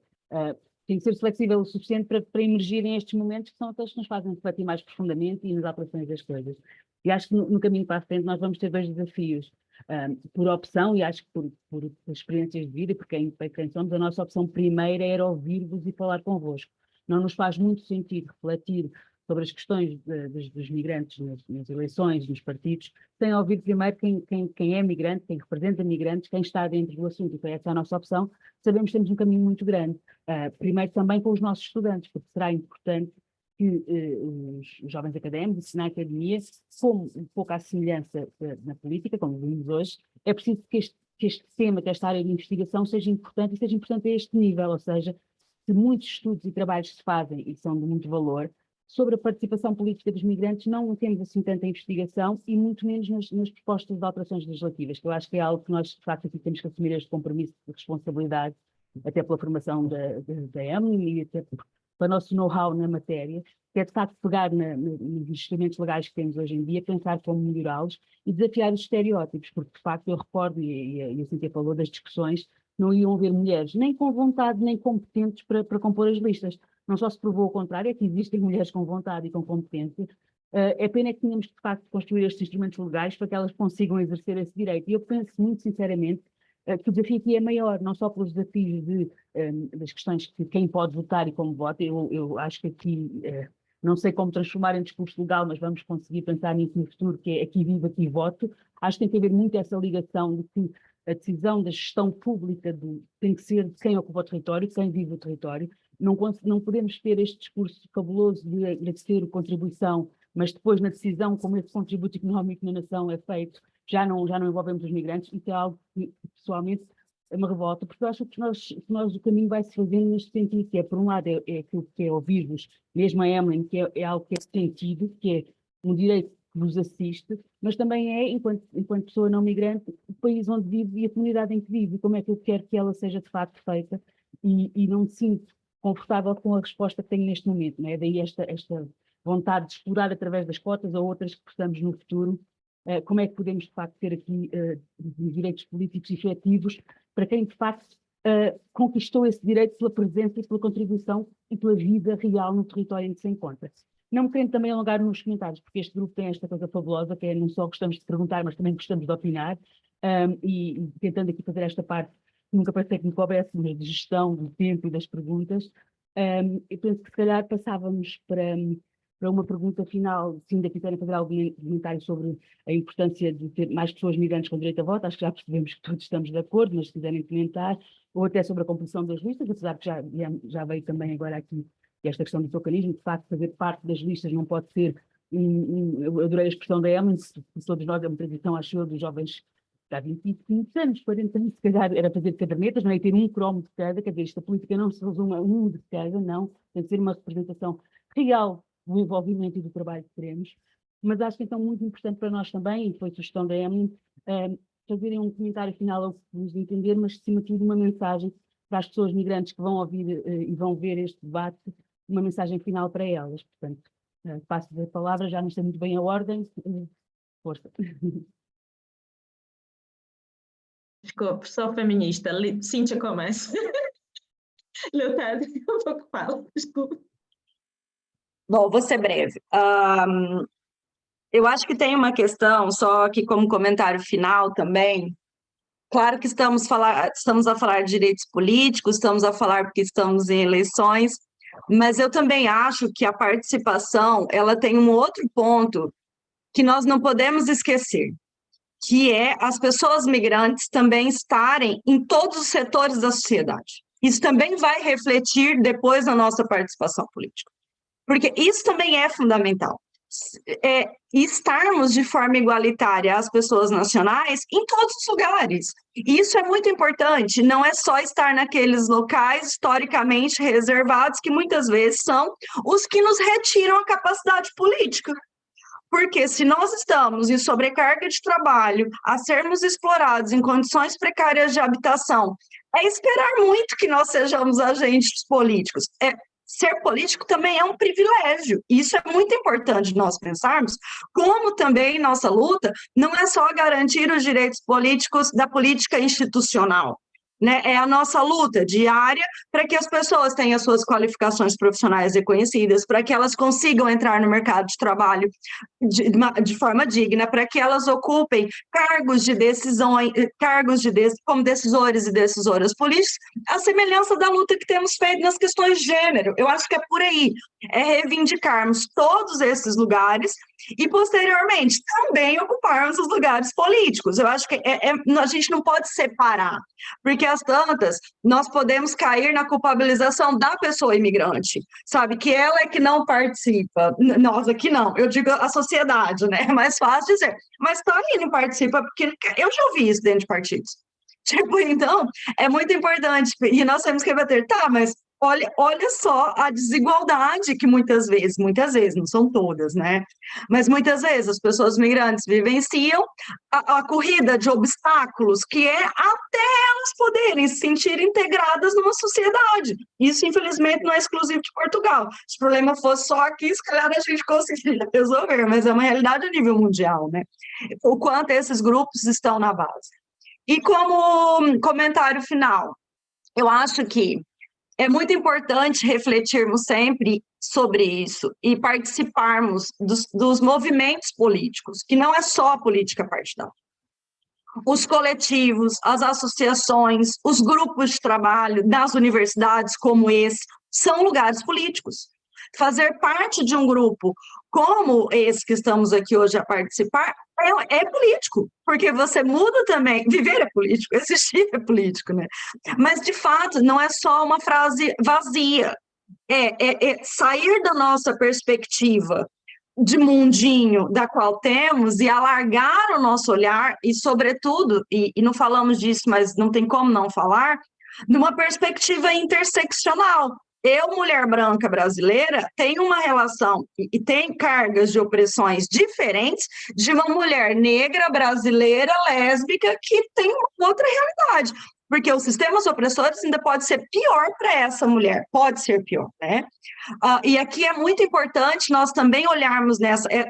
tem que ser flexível o suficiente para emergir em estes momentos que são aqueles que nos fazem refletir mais profundamente e nas alterações das coisas. E acho que no caminho para a frente nós vamos ter dois desafios, por opção, e acho que por experiências de vida, porque quem somos, a nossa opção primeira era ouvir-vos e falar convosco. Não nos faz muito sentido refletir sobre as questões dos migrantes nas eleições, nos partidos, sem ouvir primeiro quem é migrante, quem representa migrantes, quem está dentro do assunto. Então essa é a nossa opção. Sabemos que temos um caminho muito grande. Primeiro também com os nossos estudantes, porque será importante que os jovens académicos, na academia, como um pouco à semelhança na política, como vimos hoje, é preciso que este tema, que esta área de investigação seja importante e seja importante a este nível, ou seja, se muitos estudos e trabalhos se fazem e são de muito valor, sobre a participação política dos migrantes não temos assim tanta investigação e muito menos nas propostas de alterações legislativas, que eu acho que é algo que nós, de facto, aqui temos que assumir este compromisso de responsabilidade, até pela formação da Emily e até pelo nosso know-how na matéria, que é, de facto, pegar nos instrumentos legais que temos hoje em dia, pensar como melhorá-los e desafiar os estereótipos, porque, de facto, eu recordo, e a Cíntia falou das discussões, não iam haver mulheres nem com vontade nem competentes para compor as listas. Não só se provou o contrário, é que existem mulheres com vontade e com competência. É pena que tenhamos, de facto, construir estes instrumentos legais para que elas consigam exercer esse direito. E eu penso, muito sinceramente, que o desafio aqui é maior, não só pelos desafios das questões de quem pode votar e como vota. Eu acho que aqui não sei como transformar em discurso legal, mas vamos conseguir pensar nisso no futuro, que é aqui vivo, aqui voto. Acho que tem que haver muito essa ligação de que a decisão da gestão pública tem que ser de quem ocupa o território, quem vive o território. Não podemos ter este discurso fabuloso de agradecer a contribuição, mas depois na decisão como esse contributo económico na nação é feito, já não envolvemos os migrantes. Isso é algo que, pessoalmente, me revolta, porque eu acho que nós o caminho vai se fazendo neste sentido, que é, por um lado, é aquilo que é ouvir-vos, mesmo a Emily, que é algo que é sentido, que é um direito que vos assiste, mas também é, enquanto pessoa não migrante, o país onde vive e a comunidade em que vive, e como é que eu quero que ela seja de facto feita, e não me sinto confortável com a resposta que tenho neste momento, não é? Daí esta vontade de explorar através das cotas ou outras que possamos no futuro, como é que podemos de facto ter aqui direitos políticos efetivos para quem de facto conquistou esse direito pela presença e pela contribuição e pela vida real no território em que se encontra. Não me querendo também alongar nos comentários, porque este grupo tem esta coisa fabulosa, que é não só gostamos de perguntar, mas também gostamos de opinar, e tentando aqui fazer esta parte, nunca parecia que me coubesse, mas de gestão do tempo e das perguntas. Eu penso que se calhar passávamos para uma pergunta final, se ainda quiserem fazer algum comentário sobre a importância de ter mais pessoas migrantes com direito a voto. Acho que já percebemos que todos estamos de acordo, mas se quiserem comentar, ou até sobre a composição das listas, apesar que já veio também agora aqui esta questão do tokenismo, de facto fazer parte das listas não pode ser, eu adorei a expressão da Emily, que todos nós é uma tradição, acho eu, dos jovens há 25 anos, 40 anos, se calhar era fazer cadernetas, não é ter um cromo de cada, quer dizer, esta política não se resume a um de cada, não, tem que ser uma representação real do envolvimento e do trabalho que queremos, mas acho que então muito importante para nós também, e foi sugestão da Emily, fazerem um comentário final ao que vos entender, mas acima de tudo uma mensagem para as pessoas migrantes que vão ouvir e vão ver este debate, uma mensagem final para elas. Portanto, passo a palavra, já não sei muito bem a ordem, força. Desculpe, sou feminista. Cíntia começa. Leotário, eu vou que falo, desculpa. Bom, vou ser breve. Eu acho que tem uma questão, só que como comentário final também, claro que estamos a falar de direitos políticos, estamos a falar porque estamos em eleições, mas eu também acho que a participação, ela tem um outro ponto que nós não podemos esquecer, que é as pessoas migrantes também estarem em todos os setores da sociedade. Isso também vai refletir depois na nossa participação política, porque isso também é fundamental. Estarmos de forma igualitária as pessoas nacionais em todos os lugares. Isso é muito importante, não é só estar naqueles locais historicamente reservados, que muitas vezes são os que nos retiram a capacidade política. Porque se nós estamos em sobrecarga de trabalho, a sermos explorados em condições precárias de habitação, é esperar muito que nós sejamos agentes políticos. Ser político também é um privilégio. Isso é muito importante nós pensarmos, como também nossa luta não é só garantir os direitos políticos da política institucional, né? É a nossa luta diária para que as pessoas tenham suas qualificações profissionais reconhecidas, para que elas consigam entrar no mercado de trabalho de forma digna, para que elas ocupem cargos de decisão, como decisores e decisoras políticos, a semelhança da luta que temos feito nas questões de gênero. Eu acho que é por aí, é reivindicarmos todos esses lugares e, posteriormente, também ocuparmos os lugares políticos. Eu acho que a gente não pode separar, porque às tantas nós podemos cair na culpabilização da pessoa imigrante, sabe? Que ela é que não participa, nós aqui não, eu digo a sociedade, né? É mais fácil dizer, mas tá ali, não participa, porque eu já ouvi isso dentro de partidos. Tipo, então, é muito importante, e nós temos que rebater, tá, mas olha só a desigualdade que muitas vezes, não são todas, né? Mas muitas vezes as pessoas migrantes vivenciam a corrida de obstáculos, que é até elas poderem se sentir integradas numa sociedade. Isso, infelizmente, não é exclusivo de Portugal. Se o problema fosse só aqui, se calhar a gente conseguiria resolver, mas é uma realidade a nível mundial, né? O quanto esses grupos estão na base. E como comentário final, eu acho que é muito importante refletirmos sempre sobre isso e participarmos dos movimentos políticos, que não é só a política partidária. Os coletivos, as associações, os grupos de trabalho das universidades como esse, são lugares políticos. fazer parte de um grupo como esse que estamos aqui hoje a participar é político, porque você muda também. Viver é político, existir é político, né? Mas, de fato, não é só uma frase vazia, é sair da nossa perspectiva de mundinho da qual temos e alargar o nosso olhar e, sobretudo, e não falamos disso, mas não tem como não falar, numa perspectiva interseccional. Eu, mulher branca brasileira, tenho uma relação e tem cargas de opressões diferentes de uma mulher negra brasileira lésbica que tem uma outra realidade. Porque os sistemas opressores ainda pode ser pior para essa mulher, pode ser pior, né? E aqui é muito importante nós também olharmos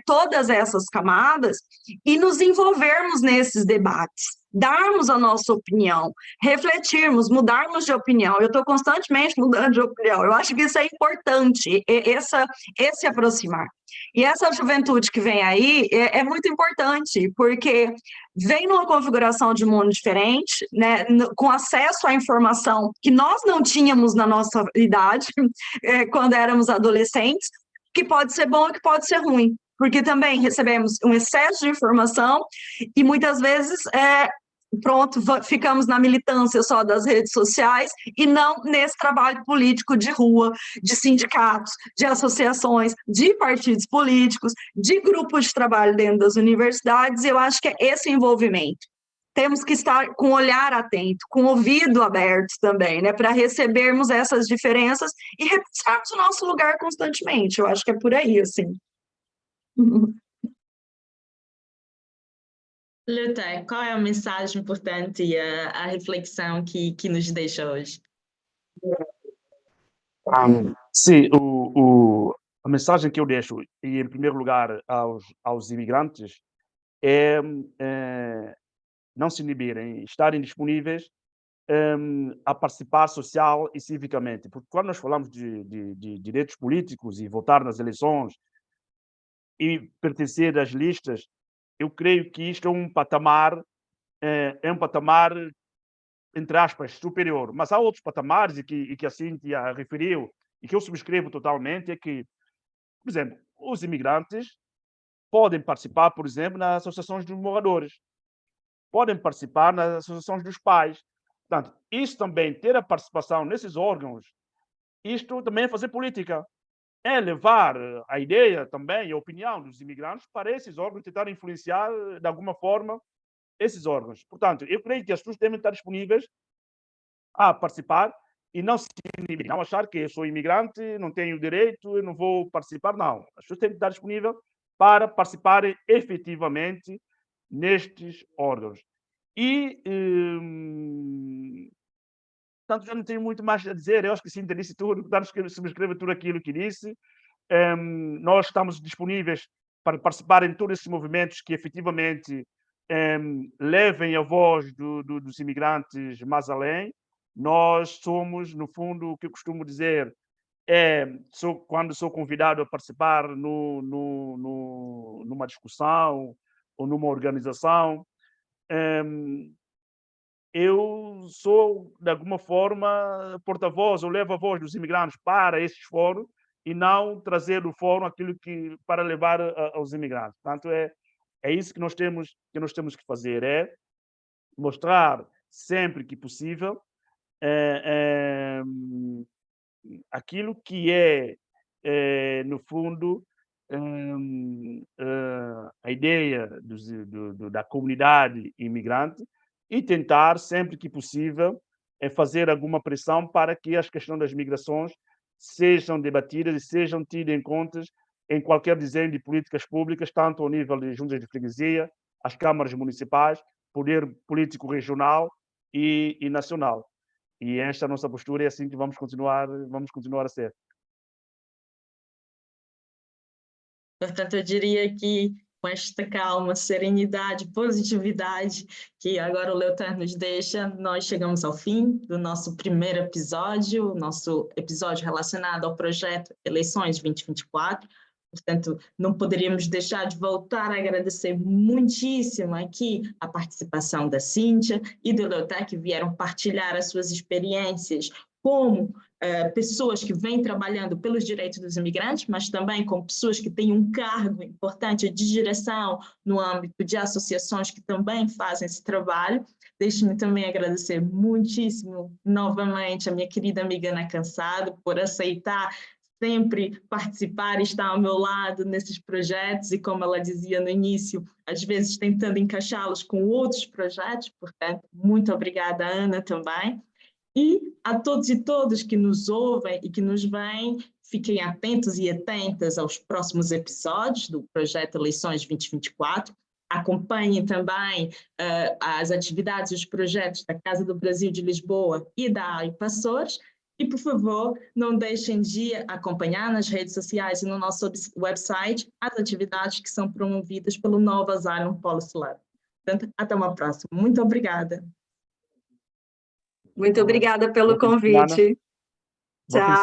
todas essas camadas e nos envolvermos nesses debates, darmos a nossa opinião, refletirmos, mudarmos de opinião. Eu estou constantemente mudando de opinião, eu acho que isso é importante, esse aproximar. E essa juventude que vem aí é muito importante, porque vem numa configuração de mundo diferente, né, com acesso à informação que nós não tínhamos na nossa idade, quando éramos adolescentes, que pode ser bom e que pode ser ruim, porque também recebemos um excesso de informação e muitas vezes ficamos na militância só das redes sociais e não nesse trabalho político de rua, de sindicatos, de associações, de partidos políticos, de grupos de trabalho dentro das universidades. Eu acho que é esse envolvimento. Temos que estar com o olhar atento, com o ouvido aberto também, né, para recebermos essas diferenças e repensarmos o nosso lugar constantemente. Eu acho que é por aí, assim. Leuté, qual é a mensagem importante e a reflexão que nos deixa hoje? Sim, a mensagem que eu deixo, e em primeiro lugar aos imigrantes, é não se inibirem, estarem disponíveis a participar social e civicamente. Porque quando nós falamos de direitos políticos e votar nas eleições e pertencer às listas, eu creio que isto é um patamar, entre aspas, superior. Mas há outros patamares, e que a Cíntia referiu, e que eu subscrevo totalmente, é que, por exemplo, os imigrantes podem participar, por exemplo, nas associações dos moradores, podem participar nas associações dos pais. Portanto, isso também, ter a participação nesses órgãos, isto também é fazer política. É levar a ideia também, a opinião dos imigrantes para esses órgãos, tentar influenciar de alguma forma esses órgãos. Portanto, eu creio que as pessoas devem estar disponíveis a participar e não se inibir, não achar que eu sou imigrante, não tenho direito, eu não vou participar, não. As pessoas têm que estar disponíveis para participarem efetivamente nestes órgãos. E, portanto, já não tenho muito mais a dizer, eu acho que sim, disse tudo, portanto, subscreve tudo aquilo que disse. Nós estamos disponíveis para participar em todos esses movimentos que efetivamente levem a voz dos imigrantes mais além. Nós somos, no fundo, o que eu costumo dizer, quando sou convidado a participar numa discussão ou numa organização, eu sou, de alguma forma, porta-voz, ou levo a voz dos imigrantes para esses fóruns e não trazer do fórum aquilo que para levar aos imigrantes. Portanto, é isso que nós temos que fazer, é mostrar sempre que possível aquilo que no fundo, a ideia da comunidade imigrante e tentar, sempre que possível, fazer alguma pressão para que as questões das migrações sejam debatidas e sejam tidas em conta em qualquer desenho de políticas públicas, tanto ao nível de juntas de freguesia, as câmaras municipais, poder político regional e nacional. E esta é a nossa postura, é assim que vamos continuar a ser. Portanto, eu diria que com esta calma, serenidade, positividade que agora o Leuté nos deixa, nós chegamos ao fim do nosso primeiro episódio, nosso episódio relacionado ao projeto Eleições 2024. Portanto, não poderíamos deixar de voltar a agradecer muitíssimo aqui a participação da Cíntia e do Leuté, que vieram partilhar as suas experiências como pessoas que vêm trabalhando pelos direitos dos imigrantes, mas também com pessoas que têm um cargo importante de direção no âmbito de associações que também fazem esse trabalho. Deixe-me também agradecer muitíssimo, novamente, a minha querida amiga Ana Cansado, por aceitar sempre participar e estar ao meu lado nesses projetos e, como ela dizia no início, às vezes tentando encaixá-los com outros projetos. Portanto, muito obrigada, Ana, também. E a todos e todas que nos ouvem e que nos veem, fiquem atentos e atentas aos próximos episódios do projeto Eleições 2024. Acompanhem também as atividades e os projetos da Casa do Brasil de Lisboa e da AIPA Açores. E, por favor, não deixem de acompanhar nas redes sociais e no nosso website as atividades que são promovidas pelo Nova Asylum Policy Lab. Portanto, até uma próxima. Muito obrigada. Muito obrigada pelo convite. Bom fim de semana. Tchau.